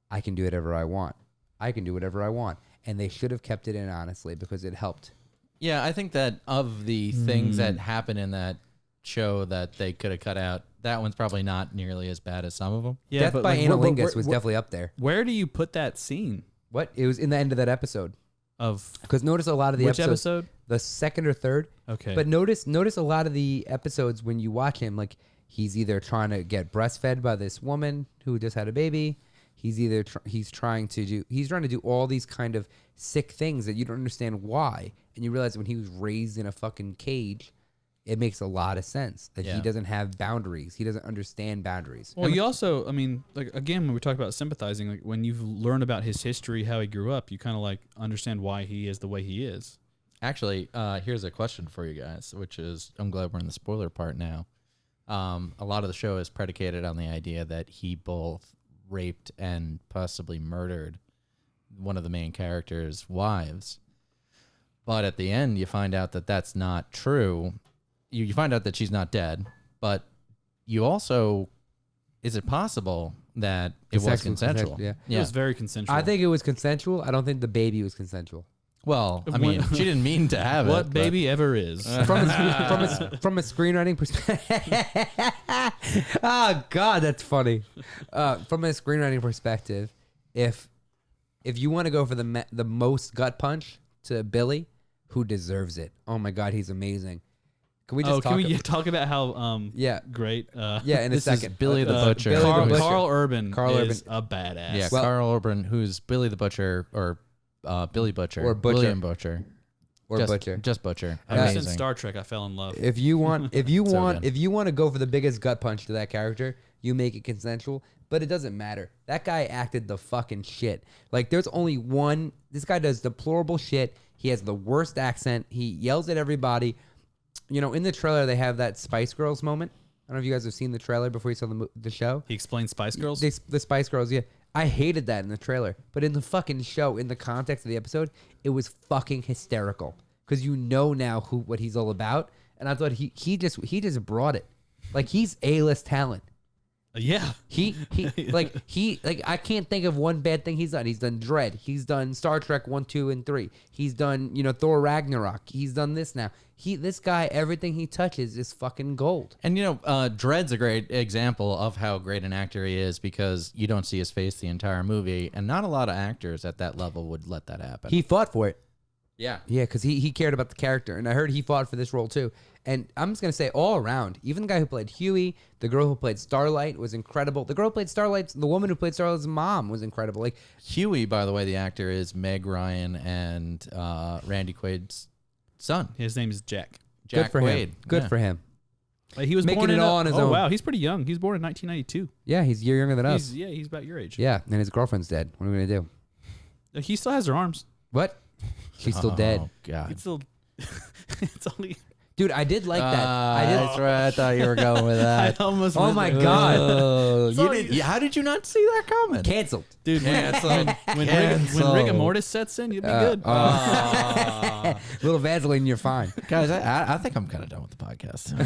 I can do whatever I want. I can do whatever I want. And they should have kept it in, honestly, because it helped. yeah. I think that of the things that happen in that show that they could have cut out, that one's probably not nearly as bad as some of them. Yeah, Death but by like, Analingus was definitely up there. Where do you put that scene What? It was in the end of that episode. of Because notice a lot of the which episodes, episode? the second or third. Okay. But notice a lot of the episodes when you watch him, like he's either trying to get breastfed by this woman who just had a baby. He's either he's trying to do all these kind of sick things that you don't understand why, and you realize when he was raised in a fucking cage, it makes a lot of sense that he Yeah. doesn't have boundaries. He doesn't understand boundaries. Well, you also, I mean, like again, when we talk about sympathizing, like when you learn about his history, how he grew up, you kind of like understand why he is the way he is. Actually, here's a question for you guys, which is, I'm glad we're in the spoiler part now. A lot of the show is predicated on the idea that he both raped and possibly murdered one of the main character's wives. But at the end, you find out that that's not true. You find out that she's not dead, but you also, is it possible that it was sex was consensual? consensual, yeah. It was very consensual. I think it was consensual. I don't think the baby was consensual. Well, I mean, she didn't mean to have it. What baby ever is. from a screenwriting perspective. Oh God, that's funny. From a screenwriting perspective, if you want to go for the most gut punch to Billy, who deserves it? Oh my God, he's amazing. Can we just talk about how great? Yeah, in a this second. Is Billy the Butcher. Billy the Butcher. Carl Urban is a badass. Yeah, Carl Urban, who's Billy the Butcher or Billy Butcher or Butcher. William Butcher or Butcher. Just Butcher. Ever Amazing. since Star Trek, I fell in love. If you want good. to go for the biggest gut punch to that character, you make it consensual. But it doesn't matter. That guy acted the fucking shit. Like, there's only one. This guy does deplorable shit. He has the worst accent. He yells at everybody. You know, in the trailer, they have that Spice Girls moment. I don't know if you guys have seen the trailer before you saw the show. He explained Spice Girls? The Spice Girls, yeah. I hated that in the trailer. But in the fucking show, in the context of the episode, it was fucking hysterical. Because you know now what he's all about. And I thought he just brought it. Like, he's A-list talent. Yeah. I can't think of one bad thing he's done. He's done Dread. He's done Star Trek 1, 2, and 3. He's done, Thor Ragnarok. He's done this now. This guy, everything he touches is fucking gold. And Dread's a great example of how great an actor he is because you don't see his face the entire movie, and not a lot of actors at that level would let that happen. He fought for it. Yeah, because he cared about the character, and I heard he fought for this role too. And I'm just gonna say, all around, even the guy who played Huey, the girl who played Starlight was incredible. The girl who played Starlight, the woman who played Starlight's mom was incredible. Like Huey, by the way, the actor is Meg Ryan and Randy Quaid's son. His name is Jack. Good for Quaid. him. Good for him. Like, he was making born it all on his own. Oh wow, he's pretty young. He's born in 1992. Yeah, he's a year younger than us. He's about your age. Yeah, and his girlfriend's dead. What are we gonna do? He still has her arms. What? She's still dead. Oh God. It's still. It's only. Dude, I did like that. That's right. I thought you were going with that. I almost. Oh went my there. God. How did you not see that coming? Canceled. Dude, when rigor mortis sets in, you'll be good. Little Vaseline, you're fine. Guys, I think I'm kind of done with the podcast. All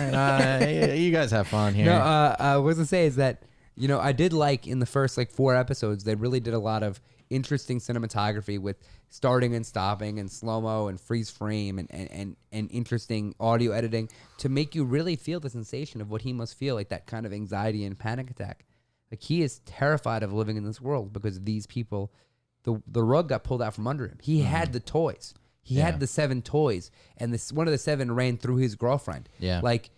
right, you guys have fun here. No, what I was gonna say is that I did like in the first 4 episodes they really did a lot of interesting cinematography with starting and stopping and slow-mo and freeze frame and interesting audio editing to make you really feel the sensation of what he must feel, like that kind of anxiety and panic attack. Like, he is terrified of living in this world because these people, the rug got pulled out from under him. He had the toys. He had the 7 toys, and one of the 7 ran through his girlfriend. Yeah. Like,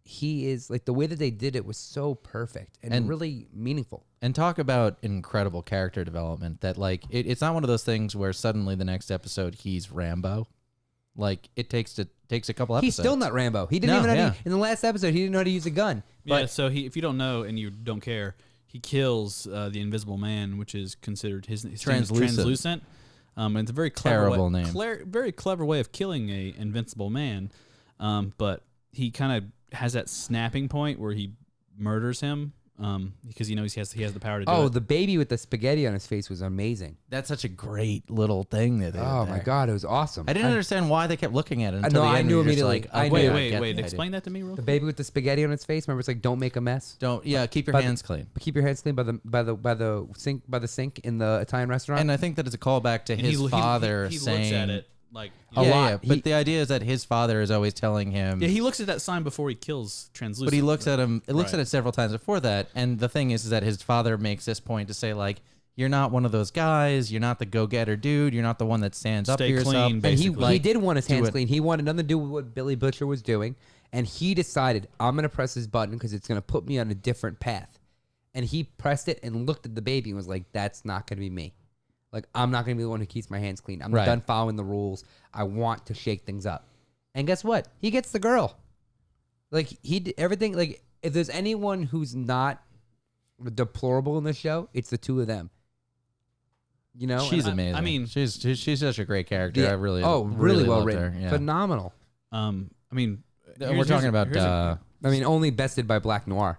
he is, the way that they did it was so perfect and really meaningful. And talk about incredible character development that, it's not one of those things where suddenly the next episode he's Rambo. Like, it takes a couple episodes. He's still not Rambo. He didn't even know in the last episode, he didn't know how to use a gun. Yeah, so if you don't know and you don't care, he kills the Invisible Man, which is considered his translucent. And it's a very clever terrible name. Very clever way of killing a invincible man. But he kind of has that snapping point where he murders him because he knows he has the power to do it. Oh, the baby with the spaghetti on his face was amazing. That's such a great little thing that they did Oh my there. God, it was awesome. I didn't understand why they kept looking at it until the I end. knew You're just immediately. like, I okay, knew. I get Wait, the explain that to me real The quick. baby with the spaghetti on its face. Remember, it's like, don't make a mess. Keep your By the- hands clean. Keep your hands clean by the sink in the Italian restaurant. And I think that it's a callback to And his father he saying looks at it like a Yeah, lot. yeah. But the idea is that his father is always telling him. he looks at that sign before he kills translucent. But he looks at him. It looks Right. at it several times before that. And the thing is that his father makes this point to say, like, you're not one of those guys. You're not the go-getter dude. You're not the one that stands up Stay for clean, yourself. And basically. he did want his hands it. clean. He wanted nothing to do with what Billy Butcher was doing. And he decided, I'm going to press this button because it's going to put me on a different path. And he pressed it and looked at the baby and was like, that's not going to be me. Like, I'm not going to be the one who keeps my hands clean. I'm Right. done following the rules. I want to shake things up. And guess what? He gets the girl. Like, he did everything. Like, if there's anyone who's deplorable in this show, it's the two of them. She's and amazing. I mean, she's such a great character. Yeah. I really, really well loved written. her. Yeah. Phenomenal. I mean, We're talking about Only bested by Black Noir.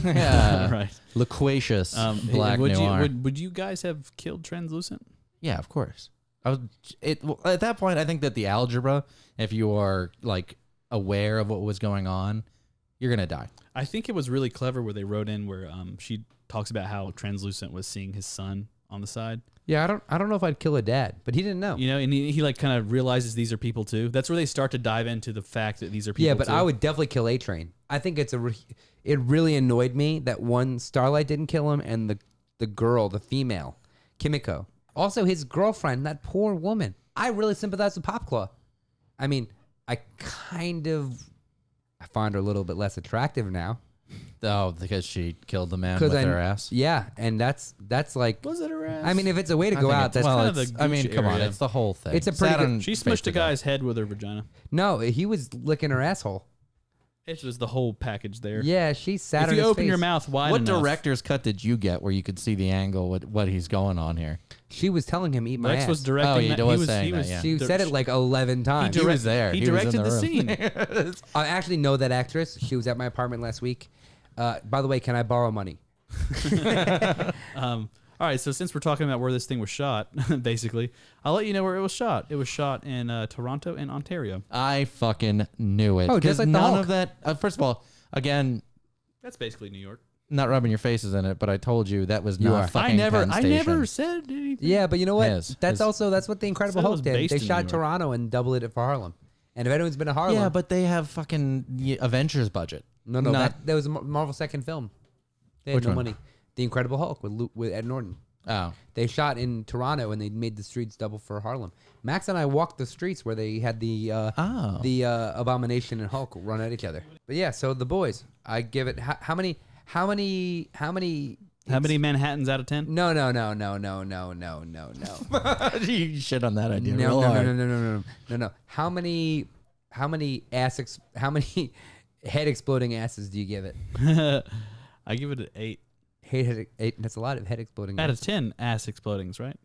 right. loquacious black noir. Would you guys have killed translucent? Yeah, of course. At that point, I think that the algebra, if you are aware of what was going on, you're gonna die. I think it was really clever where they wrote in where she talks about how translucent was seeing his son on the side. Yeah, I don't know if I'd kill a dad, but he didn't know. You know, and he like kind of realizes these are people too. That's where they start to dive into the fact that these are people. Yeah, but too. I would definitely kill A-Train. I think it really annoyed me that one Starlight didn't kill him, and the girl, the female, Kimiko. Also, his girlfriend, that poor woman. I really sympathize with Popclaw. I mean, I find her a little bit less attractive now. Oh, because she killed the man with her ass. Yeah, and that's like. Was it her ass? I mean, if it's a way to go out, that's kind of the I mean, Gucci come on, area. it's the whole thing. It's a pretty good- She smushed a guy's head with her vagina. No, he was licking her asshole. It was the whole package there. Yeah, she sat If on you his open face. your mouth wide What enough, director's cut did you get where you could see the angle with what he's going on here? She was telling him, eat my Lex ass. was directing. Oh, he that. was saying that, yeah. She said it like 11 times. He was there. He He was in directed the the room. scene. I actually know that actress. She was at my apartment last week. By the way, can I borrow money? All right, so since we're talking about where this thing was shot, basically, I'll let you know where it was shot. It was shot in Toronto and Ontario. I fucking knew it. Oh, just 'Cause like the none Hulk. of that. First of all, again, That's basically New York. not rubbing your faces in it, but I told you that was You not are. fucking Penn I Station. never said anything. Yeah, but you know what? His- that's his- what the Incredible Said it Hulk was did. based They in shot New York. Toronto and doubled it for Harlem. And if anyone's been to Harlem, Yeah, but they have fucking Avengers budget. no, that was a Marvel second film. They had Which no one? money. The Incredible Hulk with Ed Norton. Oh, They shot in Toronto and they made the streets double for Harlem. Max and I walked the streets where they had the Abomination and Hulk run at each other. But yeah, so The Boys, I give it how many Manhattans out of 10? No. you shit on that idea. No. real hard. How many head exploding asses do you give it? I give it an 8 Eight. That's a lot of head exploding out of asses. 10 ass explodings, right?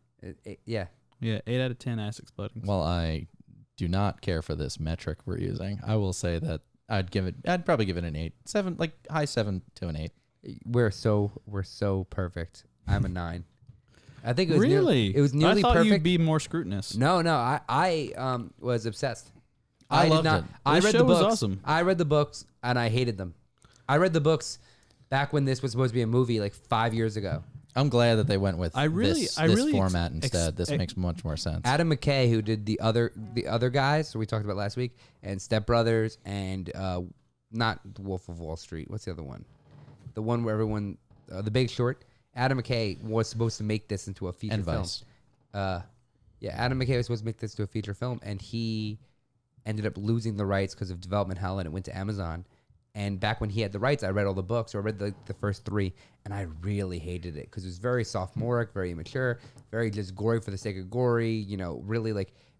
Yeah. Yeah, 8 out of 10 ass explodings. Well, I do not care for this metric we're using. I will say that I'd probably give it an 8, 7, like high 7 to an 8. We're so perfect. I'm a 9. I think it was really? it was nearly I thought perfect. you'd be more scrutinous. No, I was obsessed. I loved not, it. I This read show the was books. awesome. I read the books and I hated them. I read the books back when this was supposed to be a movie like 5 years ago. I'm glad that they went with this format ex- instead. This makes much more sense. Adam McKay, who did the other guys, so we talked about last week, and Step Brothers, and not The Wolf of Wall Street. What's the other one? The one where everyone, The Big Short. Adam McKay was supposed to make this into a feature And film. Vice. Adam McKay was supposed to make this into a feature film, and he ended up losing the rights because of development hell, and it went to Amazon. And back when he had the rights, I read all the books, or I read the first 3, and I really hated it because it was very sophomoric, very immature, very just gory for the sake of gory,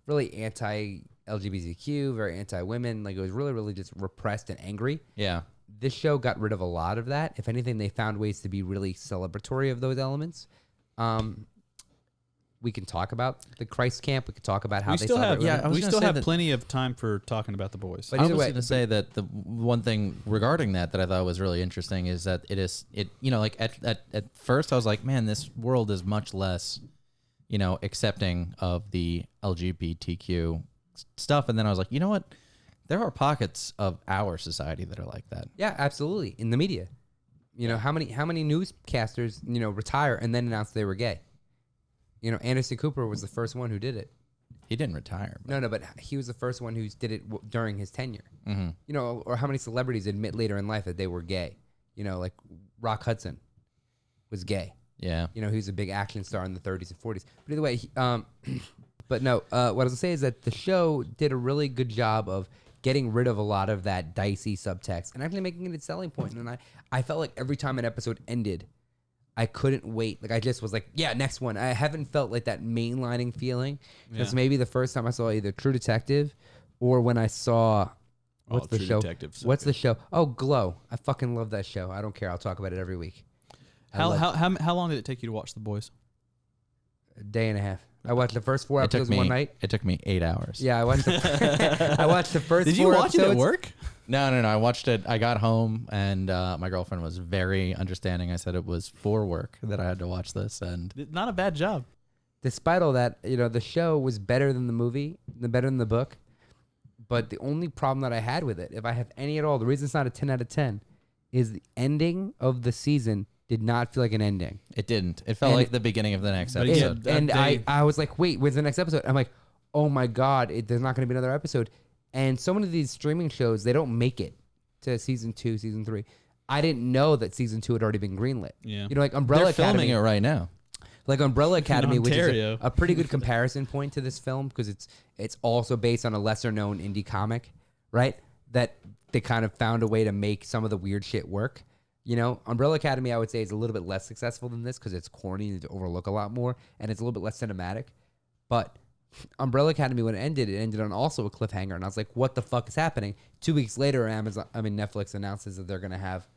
really anti-LGBTQ, very anti-women. Like, it was really, really just repressed and angry. Yeah. This show got rid of a lot of that. If anything, they found ways to be really celebratory of those elements. We can talk about the Christ camp. We could talk about how We they still have, celebrate women. I was we gonna still say have that- plenty of time for talking about the boys. But I either was way- going to say that the one thing regarding that I thought was really interesting is that like at first I was like, man, this world is much less, accepting of the LGBTQ stuff. And then I was like, you know what? There are pockets of our society that are like that. Yeah, absolutely. In the media, how many newscasters retire and then announce they were gay? Anderson Cooper was the first one who did it. He didn't retire. But No, but he was the first one who did it during his tenure. Mhm. Or how many celebrities admit later in life that they were gay? Like Rock Hudson was gay. Yeah. He was a big action star in the 30s and 40s. But either way, but no, what I was gonna say is that the show did a really good job of getting rid of a lot of that dicey subtext and actually making it its selling point. And I felt like every time an episode ended, I couldn't wait. Like, I just was like, yeah, next one. I haven't felt like that mainlining feeling. It's maybe the first time I saw either True Detective or when I saw what's the True show? Detective's so What's the show? Oh, Glow. I fucking love that show. I don't care. I'll talk about it every week. How long did it take you to watch the boys? A day and a half. I watched the first 4 It took episodes me one night. It took me 8 hours. Yeah, I watched the I watched the first Did you 4 watch it episodes. at work? No. I watched it. I got home and my girlfriend was very understanding. I said it was for work that I had to watch this, and Not a bad job. Despite all that, the show was better than the movie, better than the book. But the only problem that I had with it, if I have any at all, the reason it's not a 10 out of 10 is the ending of the season did not feel like an ending. It didn't. It felt And like the beginning of the next But episode. yeah, And they- I was like, wait, where's the next episode? I'm like, oh my God, there's not going to be another episode. And so many of these streaming shows, they don't make it to season 2, season 3. I didn't know that season 2 had already been greenlit. Yeah. You know, like Umbrella They're Academy. filming it right now. Like Umbrella Academy, which is Ontario. a pretty good comparison point to this film because it's also based on a lesser known indie comic, right? That they kind of found a way to make some of the weird shit work. You know, Umbrella Academy, I would say, is a little bit less successful than this because it's corny and to overlook a lot more, and it's a little bit less cinematic. But Umbrella Academy, when it ended on also a cliffhanger, and I was like, "What the fuck is happening?" 2 weeks later, Netflix announces that they're gonna have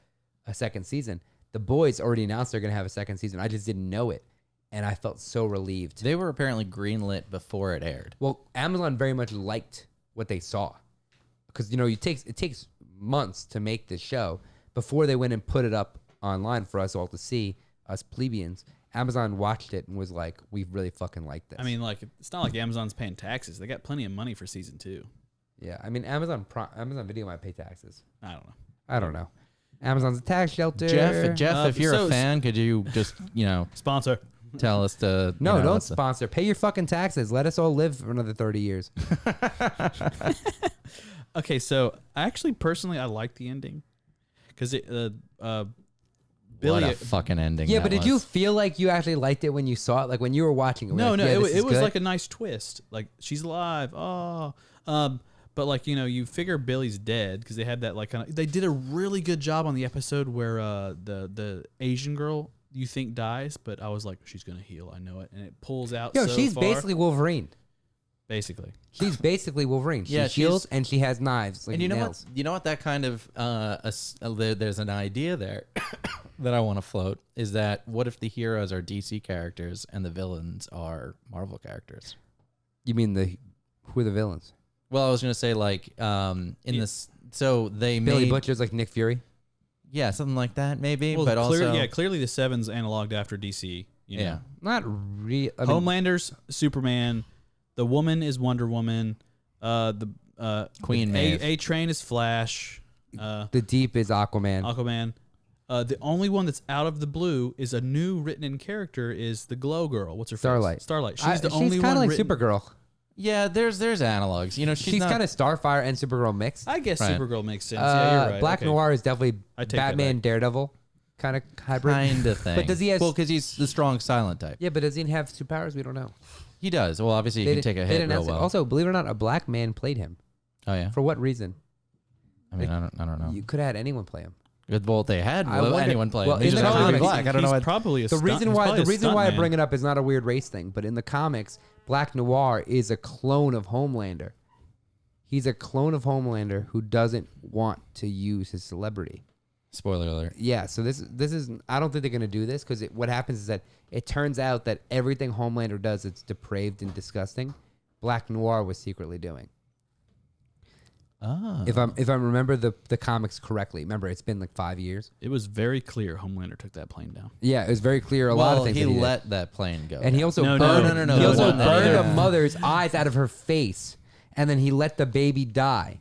a second season. The Boys already announced they're gonna have a second season. I just didn't know it, and I felt so relieved. They were apparently greenlit before it aired. Well, Amazon very much liked what they saw because it takes months to make this show. Before they went and put it up online for us all to see, us plebeians, Amazon watched it and was like, "We really fucking like this." I mean, like, it's not like Amazon's paying taxes. They got plenty of money for season 2. yeah, I mean, Amazon Video might pay taxes. I don't know. Amazon's a tax shelter. Jeff, if you're so- a fan, could you just Sponsor. tell us to? No, don't sponsor. Pay your fucking taxes. Let us all live for another 30 years. Okay, so personally, I like the ending because Billy. What a fucking ending. Yeah, that but did was. you feel like you actually liked it when you saw it? Like when you were watching it? No, like, yeah, it this was is like good? a nice twist. Like she's alive. Oh, but like you figure Billy's dead because they had that like they did a really good job on the episode where the Asian girl you think dies, but I was like she's gonna heal. I know it, and it pulls out. Yo, so she's far. basically Wolverine. Basically. She's basically Wolverine. She Yeah, heals she's- and she has knives. Like And you know nails. what? You know what? That kind of there's an idea there that I want to float. Is that what if the heroes are DC characters and the villains are Marvel characters? You mean who are the villains? Well, I was gonna say like this. So they Billy made Butcher's like Nick Fury. yeah something like that maybe. Well, but also clearly the Seven's analoged after DC. You know? yeah. Not real. I mean, Homelander's Superman. The Woman is Wonder Woman. Queen Maeve. A-Train is Flash. the Deep is Aquaman. Aquaman. The only one that's out of the blue is a new written-in character is the Glow Girl. What's her Starlight. face? Starlight. She's the She's only kind one of like written. Supergirl. Yeah, there's analogs. You know, she's not kind of Starfire and Supergirl mixed. I guess Right. Supergirl makes sense. Yeah, you're right. Black Okay. Noir is definitely I take that Batman, back. Daredevil kind of hybrid. kind of thing. But does he have? Well, because he's the strong silent type. Yeah, but does he have superpowers? We don't know. He does. Well, obviously he can take a hit real well. Also, believe it or not, a black man played him. Oh yeah. For what reason? I mean, I don't know. You could have had anyone play him. Well, they had I wonder- anyone play. well, Him. He in just the has to be comics, black. I don't know. He's What, probably a The stunt- reason he's why probably a I stuntman. bring it up is not a weird race thing, but in the comics, Black Noir is a clone of Homelander. He's a clone of Homelander who doesn't want to use his celebrity. spoiler alert. Yeah, so this is I don't think they're gonna do this because what happens is that it turns out that everything Homelander does that's depraved and disgusting, Black Noir was secretly doing. Ah. If I remember the comics correctly, remember it's been like 5 years. It was very clear Homelander took that plane down. Yeah, it was very clear. A lot of things he that did. let that plane go. And he also No, burned, no, he no, also no, no, burned no. the mother's eyes out of her face, and then he let the baby die,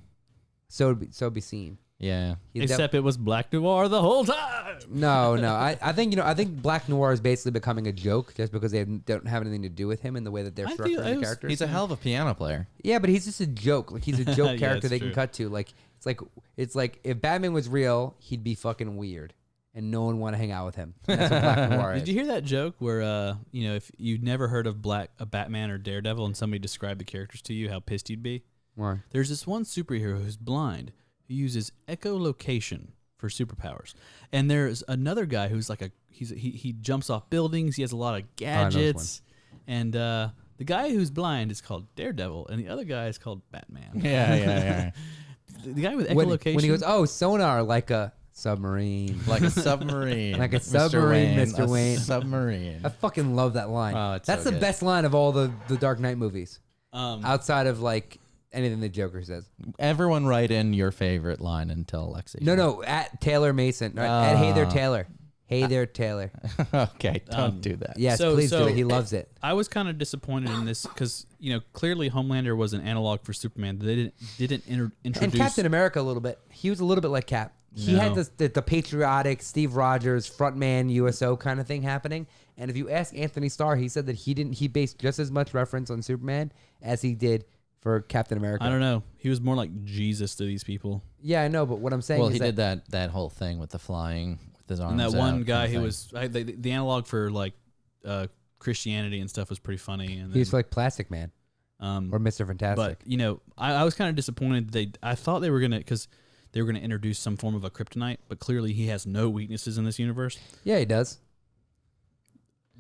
so it'd be seen. yeah. He Except it was Black Noir the whole time. no. I think Black Noir is basically becoming a joke just because they don't have anything to do with him in the way that they're I feel structuring it the was- characters. He's a hell of a piano player. Yeah, but he's just a joke. Like he's a joke Yeah, character it's they true. can cut to. Like it's like if Batman was real, he'd be fucking weird, and no one want to hang out with him. That's what Black Noir is. Did you hear that joke where if you'd never heard of a Batman or Daredevil and somebody described the characters to you, how pissed you'd be? Why? There's this one superhero who's blind who uses echolocation for superpowers, and there's another guy who's like he jumps off buildings. He has a lot of gadgets, and the guy who's blind is called Daredevil, and the other guy is called Batman. Yeah. The guy with When echolocation. he goes, oh, sonar like a submarine. Like a submarine. Like a submarine, Mr. A Wayne. submarine. I fucking love that line. Oh, it's That's so the good. best line of all the Dark Knight movies, um, outside of like anything the Joker says. Everyone write in your favorite line and tell Lexi. No, at Taylor Mason. At Hey There Taylor. Hey There Taylor. Okay, don't do that. Yes, So- please so- do it. He loves it. I was kind of disappointed in this because clearly Homelander was an analog for Superman. They didn't introduce. And Captain America a little bit. He was a little bit like Cap. he had No. the patriotic Steve Rogers frontman USO kind of thing happening. And if you ask Anthony Starr, he said that he based just as much reference on Superman as he did for Captain America. I don't know. He was more like Jesus to these people. Yeah, I know, but what I'm saying Well, is he did that whole thing with the flying with his arms. And that out one kind guy of who thing. was the analog for like Christianity and stuff was pretty funny. And he was then, like Plastic Man or Mr. Fantastic. but I was kind of disappointed. I thought they were gonna because they were gonna introduce some form of a kryptonite, but clearly he has no weaknesses in this universe. Yeah, he does.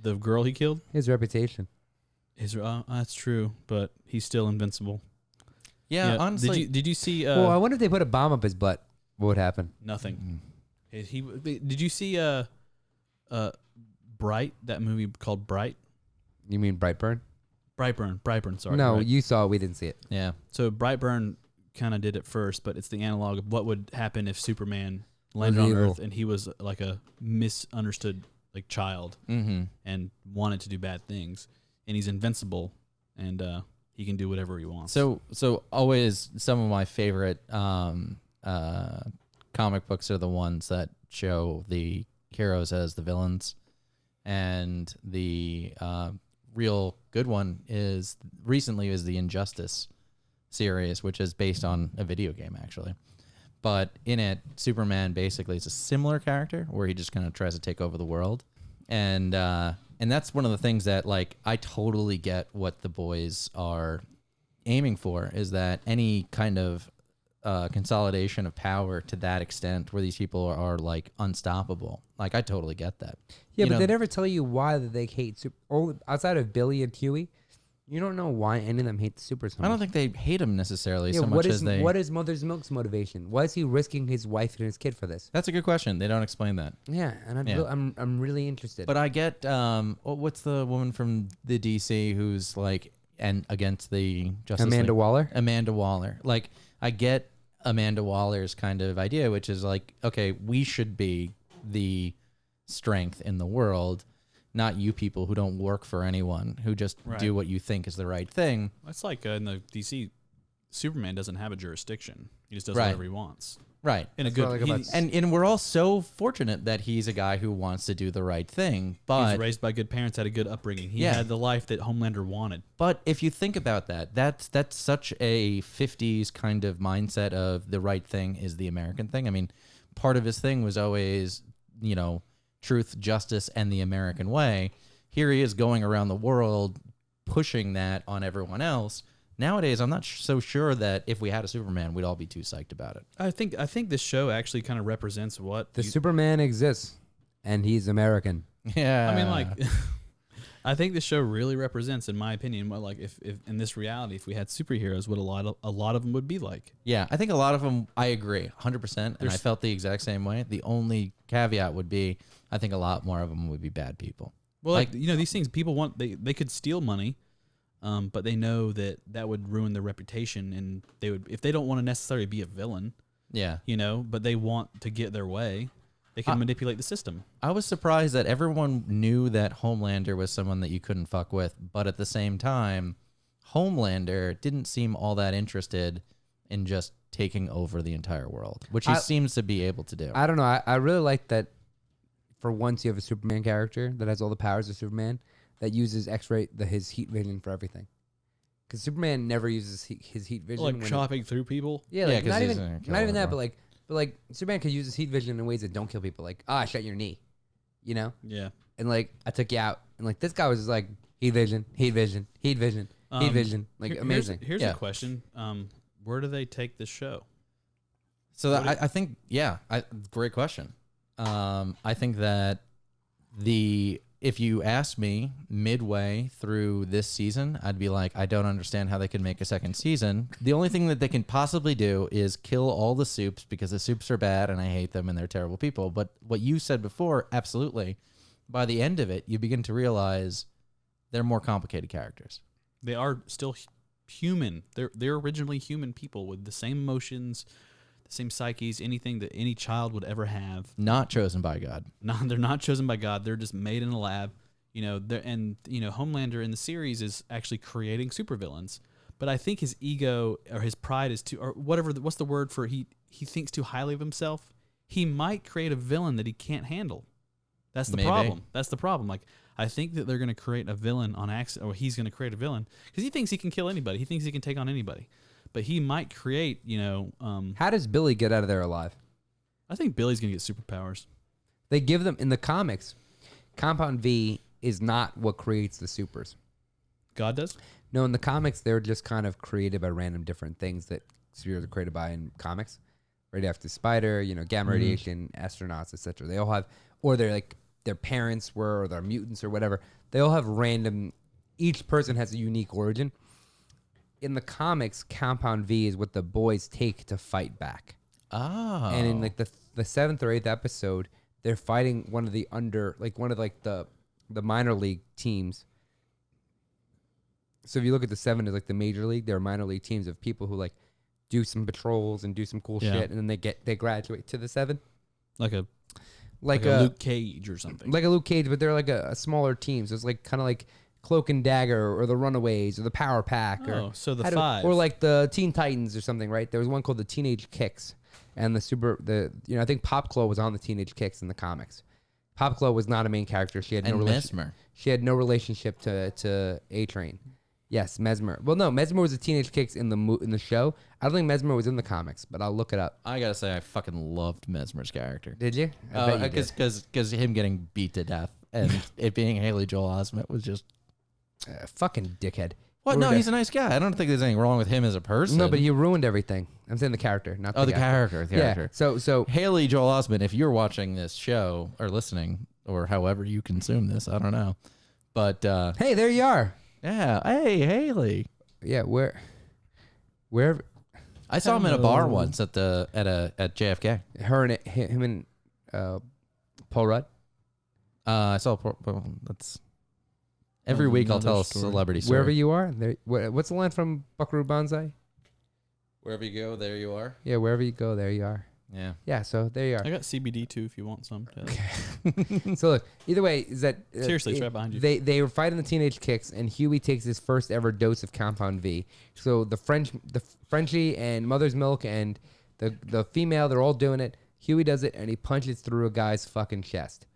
The girl he killed, His reputation. that's true, but he's still invincible. Yeah, honestly, did you see? Well, I wonder if they put a bomb up his butt, what would happen? Nothing. Did you see Bright? That movie called Bright. You mean Brightburn? Brightburn. Sorry. No, right. you saw it. We didn't see it. yeah. So Brightburn kind of did it first, but it's the analog of what would happen if Superman landed on evil. Earth and he was like a misunderstood like child Mm-hmm. and wanted to do bad things, and he's invincible and he can do whatever he wants. So always some of my favorite comic books are the ones that show the heroes as the villains, and the real good one is the Injustice series, which is based on a video game actually. But in it, Superman basically is a similar character where he just kind of tries to take over the world, and that's one of the things that like I totally get what the boys are aiming for, is that any kind of consolidation of power to that extent where these people are like unstoppable. Like I totally get that. Yeah, You but know, they never tell you why that they hate outside of Billy and Huey. You don't know why any of them hate the Super so I don't much. think they hate him necessarily Yeah, so much as they. what is Mother's Milk's motivation? Why is he risking his wife and his kid for this? That's a good question. They don't explain that. Yeah, and Yeah. I'm really interested. But I get what's the woman from the DC who's like and against the Justice Amanda League? Waller? Amanda Waller. Like I get Amanda Waller's kind of idea, which is like, okay, we should be the strength in the world, not you people who don't work for anyone, who just Right. do what you think is the right thing. That's like in the DC, Superman doesn't have a jurisdiction. He just does Right. whatever he wants. Right. In a That's what I good, like about And we're all so fortunate that he's a guy who wants to do the right thing. he was But raised by good parents, had a good upbringing. He Yeah. had the life that Homelander wanted. But if you think about that, that's such a 50s kind of mindset of the right thing is the American thing. I mean, part of his thing was always, truth, justice, and the American way. Here he is going around the world pushing that on everyone else. Nowadays, I'm not so sure that if we had a Superman, we'd all be too psyched about it. I think this show actually kind of represents what the Superman exists, and he's American. Yeah. I mean, like, I think the show really represents, in my opinion, what like if in this reality, if we had superheroes, what a lot of them would be like. Yeah, I think a lot of them, I agree, 100%, and I felt the exact same way. The only caveat would be, I think a lot more of them would be bad people. Well, like these things, people want they could steal money, but they know that would ruin their reputation, and they would if they don't want to necessarily be a villain, Yeah. but they want to get their way. They can manipulate the system. I was surprised that everyone knew that Homelander was someone that you couldn't fuck with, but at the same time, Homelander didn't seem all that interested in just taking over the entire world, which he seems to be able to do. I don't know. I really like that. For once, you have a Superman character that has all the powers of Superman that uses his heat vision for everything. Because Superman never uses his heat vision. Like chopping through people. Yeah, Yeah, like 'cause not he's even gonna kill not even that, everyone. but like Superman could use his heat vision in ways that don't kill people. Like, I shot your knee, Yeah. and like I took you out, and like this guy was just like heat vision, heat vision, heat vision, heat vision, like amazing. Here's Yeah. a question. Where do they take this show? So I think, great question. I think that if you asked me midway through this season, I'd be like, I don't understand how they can make a second season. The only thing that they can possibly do is kill all the Supes because the Supes are bad and I hate them and they're terrible people. But what you said before, absolutely. By the end of it, you begin to realize they're more complicated characters. They are still human. They're originally human people with the same emotions, the same psyches, anything that any child would ever have. Not chosen by God. They're not chosen by God. They're just made in a lab. Homelander in the series is actually creating supervillains. But I think his ego or his pride is too, or whatever. What's the word for he thinks too highly of himself. he might create a villain that he can't handle. That's the Maybe. problem. That's the problem. Like, I think that they're going to create a villain on accident, or he's going to create a villain because he thinks he can kill anybody. He thinks he can take on anybody. But he might create, How does Billy get out of there alive? I think Billy's going to get superpowers. They give them in the comics. Compound V is not what creates the supers. God does? No, in the comics, they're just kind of created by random different things that spheres are created by in comics. Radioactive spider, gamma radiation, astronauts, etc. They all have, or they're like their parents were, or they're mutants or whatever. They all have random. Each person has a unique origin. In the comics, Compound V is what the boys take to fight back. Oh. And in like the 7th or 8th episode, they're fighting one of the minor league teams. So if you look at the 7 as like the major league, they're minor league teams of people who like do some patrols and do some cool shit, and then they graduate to the 7. Like a Luke Cage or something. Like a Luke Cage, but they're like a smaller team. So it's like kind of like Cloak and Dagger or the Runaways or the Power Pack. So the 5. Or like the Teen Titans or something, right? There was one called the Teenage Kicks. And I think Popclaw was on the Teenage Kicks in the comics. Popclaw was not a main character. She had no Mesmer. She had no relationship to A-Train. Yes, Mesmer. Well, no, Mesmer was a Teenage Kicks in the show. I don't think Mesmer was in the comics, but I'll look it up. I gotta say, I fucking loved Mesmer's character. Did you? Because him getting beat to death and it being Haley Joel Osment was just fucking dickhead. What? No, he's a nice guy. I don't think there's anything wrong with him as a person. No, but you ruined everything. I'm saying the character, not the the guy. character. The character. Yeah. So Haley Joel Osment, if you're watching this show or listening or however you consume this, I don't know. But hey, there you are. Yeah. Hey, Haley. Yeah, where I saw him in a bar once at JFK. him and Paul Rudd. I saw that's every week I'll tell a celebrity story. Wherever you are, there. What's the line from Buckaroo Banzai? Wherever you go, there you are. Yeah, wherever you go, there you are. Yeah. Yeah, so there you are. I got CBD too if you want some. So look, either way, is that Seriously, it's right behind you. They were fighting the Teenage Kicks, and Huey takes his first ever dose of Compound V. So the Frenchie and Mother's Milk and the female, they're all doing it. Huey does it, and he punches through a guy's fucking chest,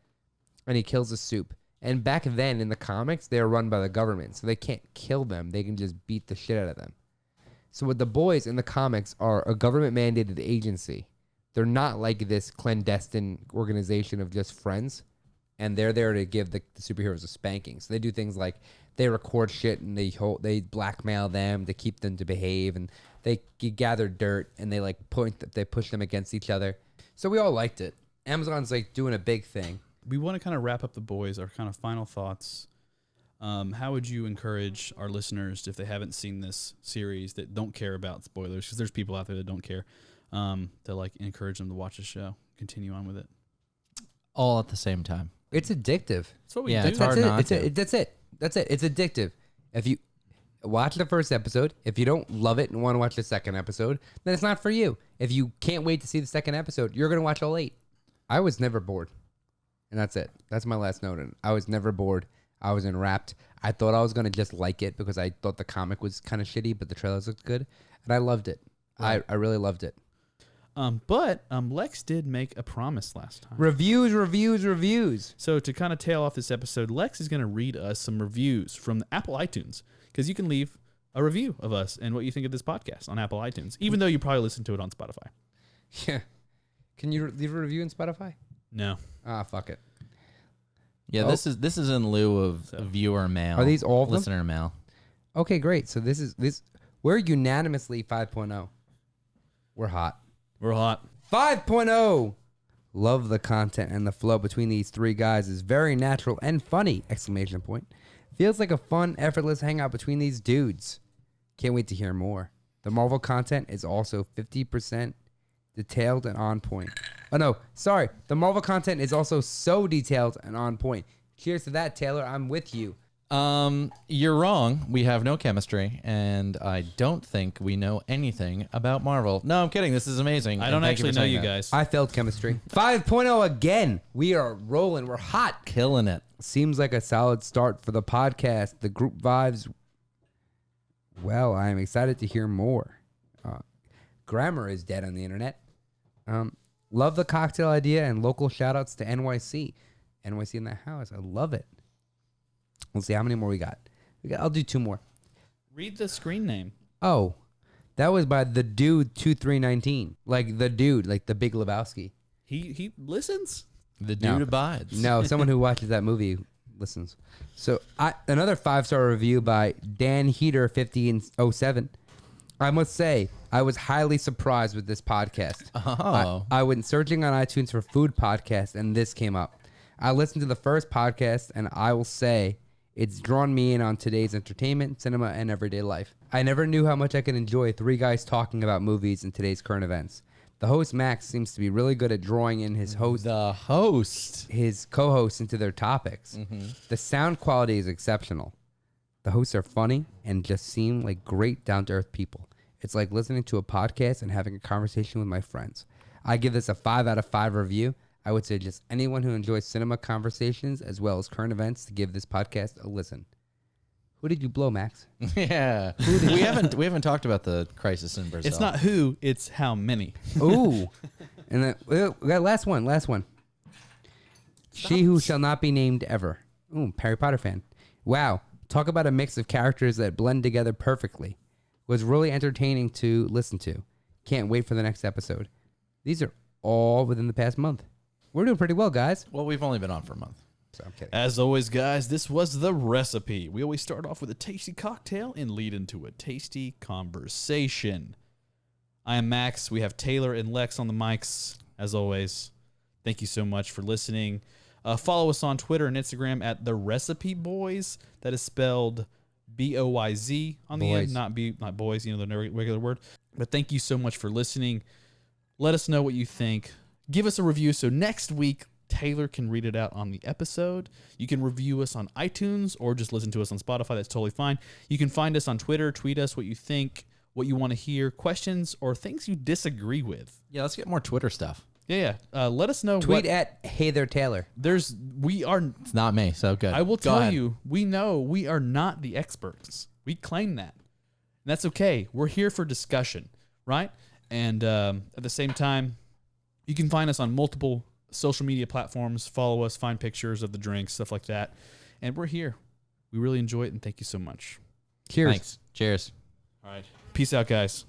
and he kills the soup. And back then in the comics, they were run by the government, so they can't kill them. They can just beat the shit out of them. So what the boys in the comics are a government-mandated agency. They're not like this clandestine organization of just friends, and they're there to give the superheroes a spanking. So they do things like they record shit and they blackmail them to keep them to behave, and they gather dirt and they push them against each other. So we all liked it. Amazon's like doing a big thing. We want to kind of wrap up the boys. Our kind of final thoughts. How would you encourage our listeners, if they haven't seen this series, that don't care about spoilers, because there's people out there that don't care, to like encourage them to watch the show, continue on with it? All at the same time. It's addictive. That's what we Yeah, do. it's hard not to. That's it. It's addictive. If you watch the first episode, if you don't love it and want to watch the second episode, then it's not for you. If you can't wait to see the second episode, you're going to watch all 8. I was never bored. And that's it. That's my last note. I was never bored. I was enwrapped. I thought I was going to just like it because I thought the comic was kind of shitty, but the trailers looked good. And I loved it. Right. I really loved it. But Lex did make a promise last time. Reviews. So to kind of tail off this episode, Lex is going to read us some reviews from the Apple iTunes, because you can leave a review of us and what you think of this podcast on Apple iTunes, even though you probably listen to it on Spotify. Yeah. Can you leave a review on Spotify? No. Ah, fuck it. Yeah, this is in lieu of viewer mail. Are these all of them? Listener mail. Okay, great. So this we're unanimously 5.0. We're hot. We're hot. 5.0. Love the content and the flow between these 3 guys is very natural and funny! Exclamation point. Feels like a fun, effortless hangout between these dudes. Can't wait to hear more. The Marvel content is also 50% detailed and on point. Oh no, sorry. The Marvel content is also so detailed and on point. Cheers to that, Taylor. I'm with you. You're wrong. We have no chemistry, and I don't think we know anything about Marvel. No, I'm kidding. This is amazing. I don't actually know you guys. I failed chemistry. 5.0 again. We are rolling. We're hot. Killing it. Seems like a solid start for the podcast. The group vibes. Well, I am excited to hear more. Grammar is dead on the internet. Love the cocktail idea and local shout outs to NYC. NYC in the house. I love it. Let's see how many more we got. I'll do 2 more. Read the screen name. Oh, that was by the dude 2319. Like the dude, like the Big Lebowski. He listens. The dude abides. No, someone who watches that movie listens. So another 5-star review by Dan Heater 5007. I must say, I was highly surprised with this podcast. Oh. I went searching on iTunes for food podcasts, and this came up. I listened to the first podcast, and I will say it's drawn me in on today's entertainment, cinema, and everyday life. I never knew how much I could enjoy 3 guys talking about movies and today's current events. The host, Max, seems to be really good at drawing in his his co-hosts into their topics. Mm-hmm. The sound quality is exceptional. The hosts are funny and just seem like great down-to-earth people. It's like listening to a podcast and having a conversation with my friends. I give this a 5 out of 5 review. I would suggest anyone who enjoys cinema conversations as well as current events to give this podcast a listen. Who did you blow, Max? Yeah. We haven't talked about the crisis in Brazil. It's not who, it's how many. Ooh. And then we got last one. She who shall not be named ever. Ooh, Harry Potter fan. Wow. Talk about a mix of characters that blend together perfectly. Was really entertaining to listen to. Can't wait for the next episode. These are all within the past month. We're doing pretty well, guys. Well, we've only been on for a month. So I'm kidding. As always, guys, this was the recipe. We always start off with a tasty cocktail and lead into a tasty conversation. I am Max. We have Taylor and Lex on the mics, as always. Thank you so much for listening. Follow us on Twitter and Instagram at The Recipe Boys. That is spelled BOYZ on the end, not boys, the regular word. But thank you so much for listening. Let us know what you think. Give us a review so next week Taylor can read it out on the episode. You can review us on iTunes or just listen to us on Spotify. That's totally fine. You can find us on Twitter. Tweet us what you think, what you want to hear, questions, or things you disagree with. Yeah, let's get more Twitter stuff. Yeah. Let us know. Tweet at Hey There Taylor. It's not me, so good. I will tell you, we know we are not the experts. We claim that. And that's okay. We're here for discussion, right? And at the same time, you can find us on multiple social media platforms. Follow us, find pictures of the drinks, stuff like that. And we're here. We really enjoy it, and thank you so much. Cheers. Thanks. Cheers. All right. Peace out, guys.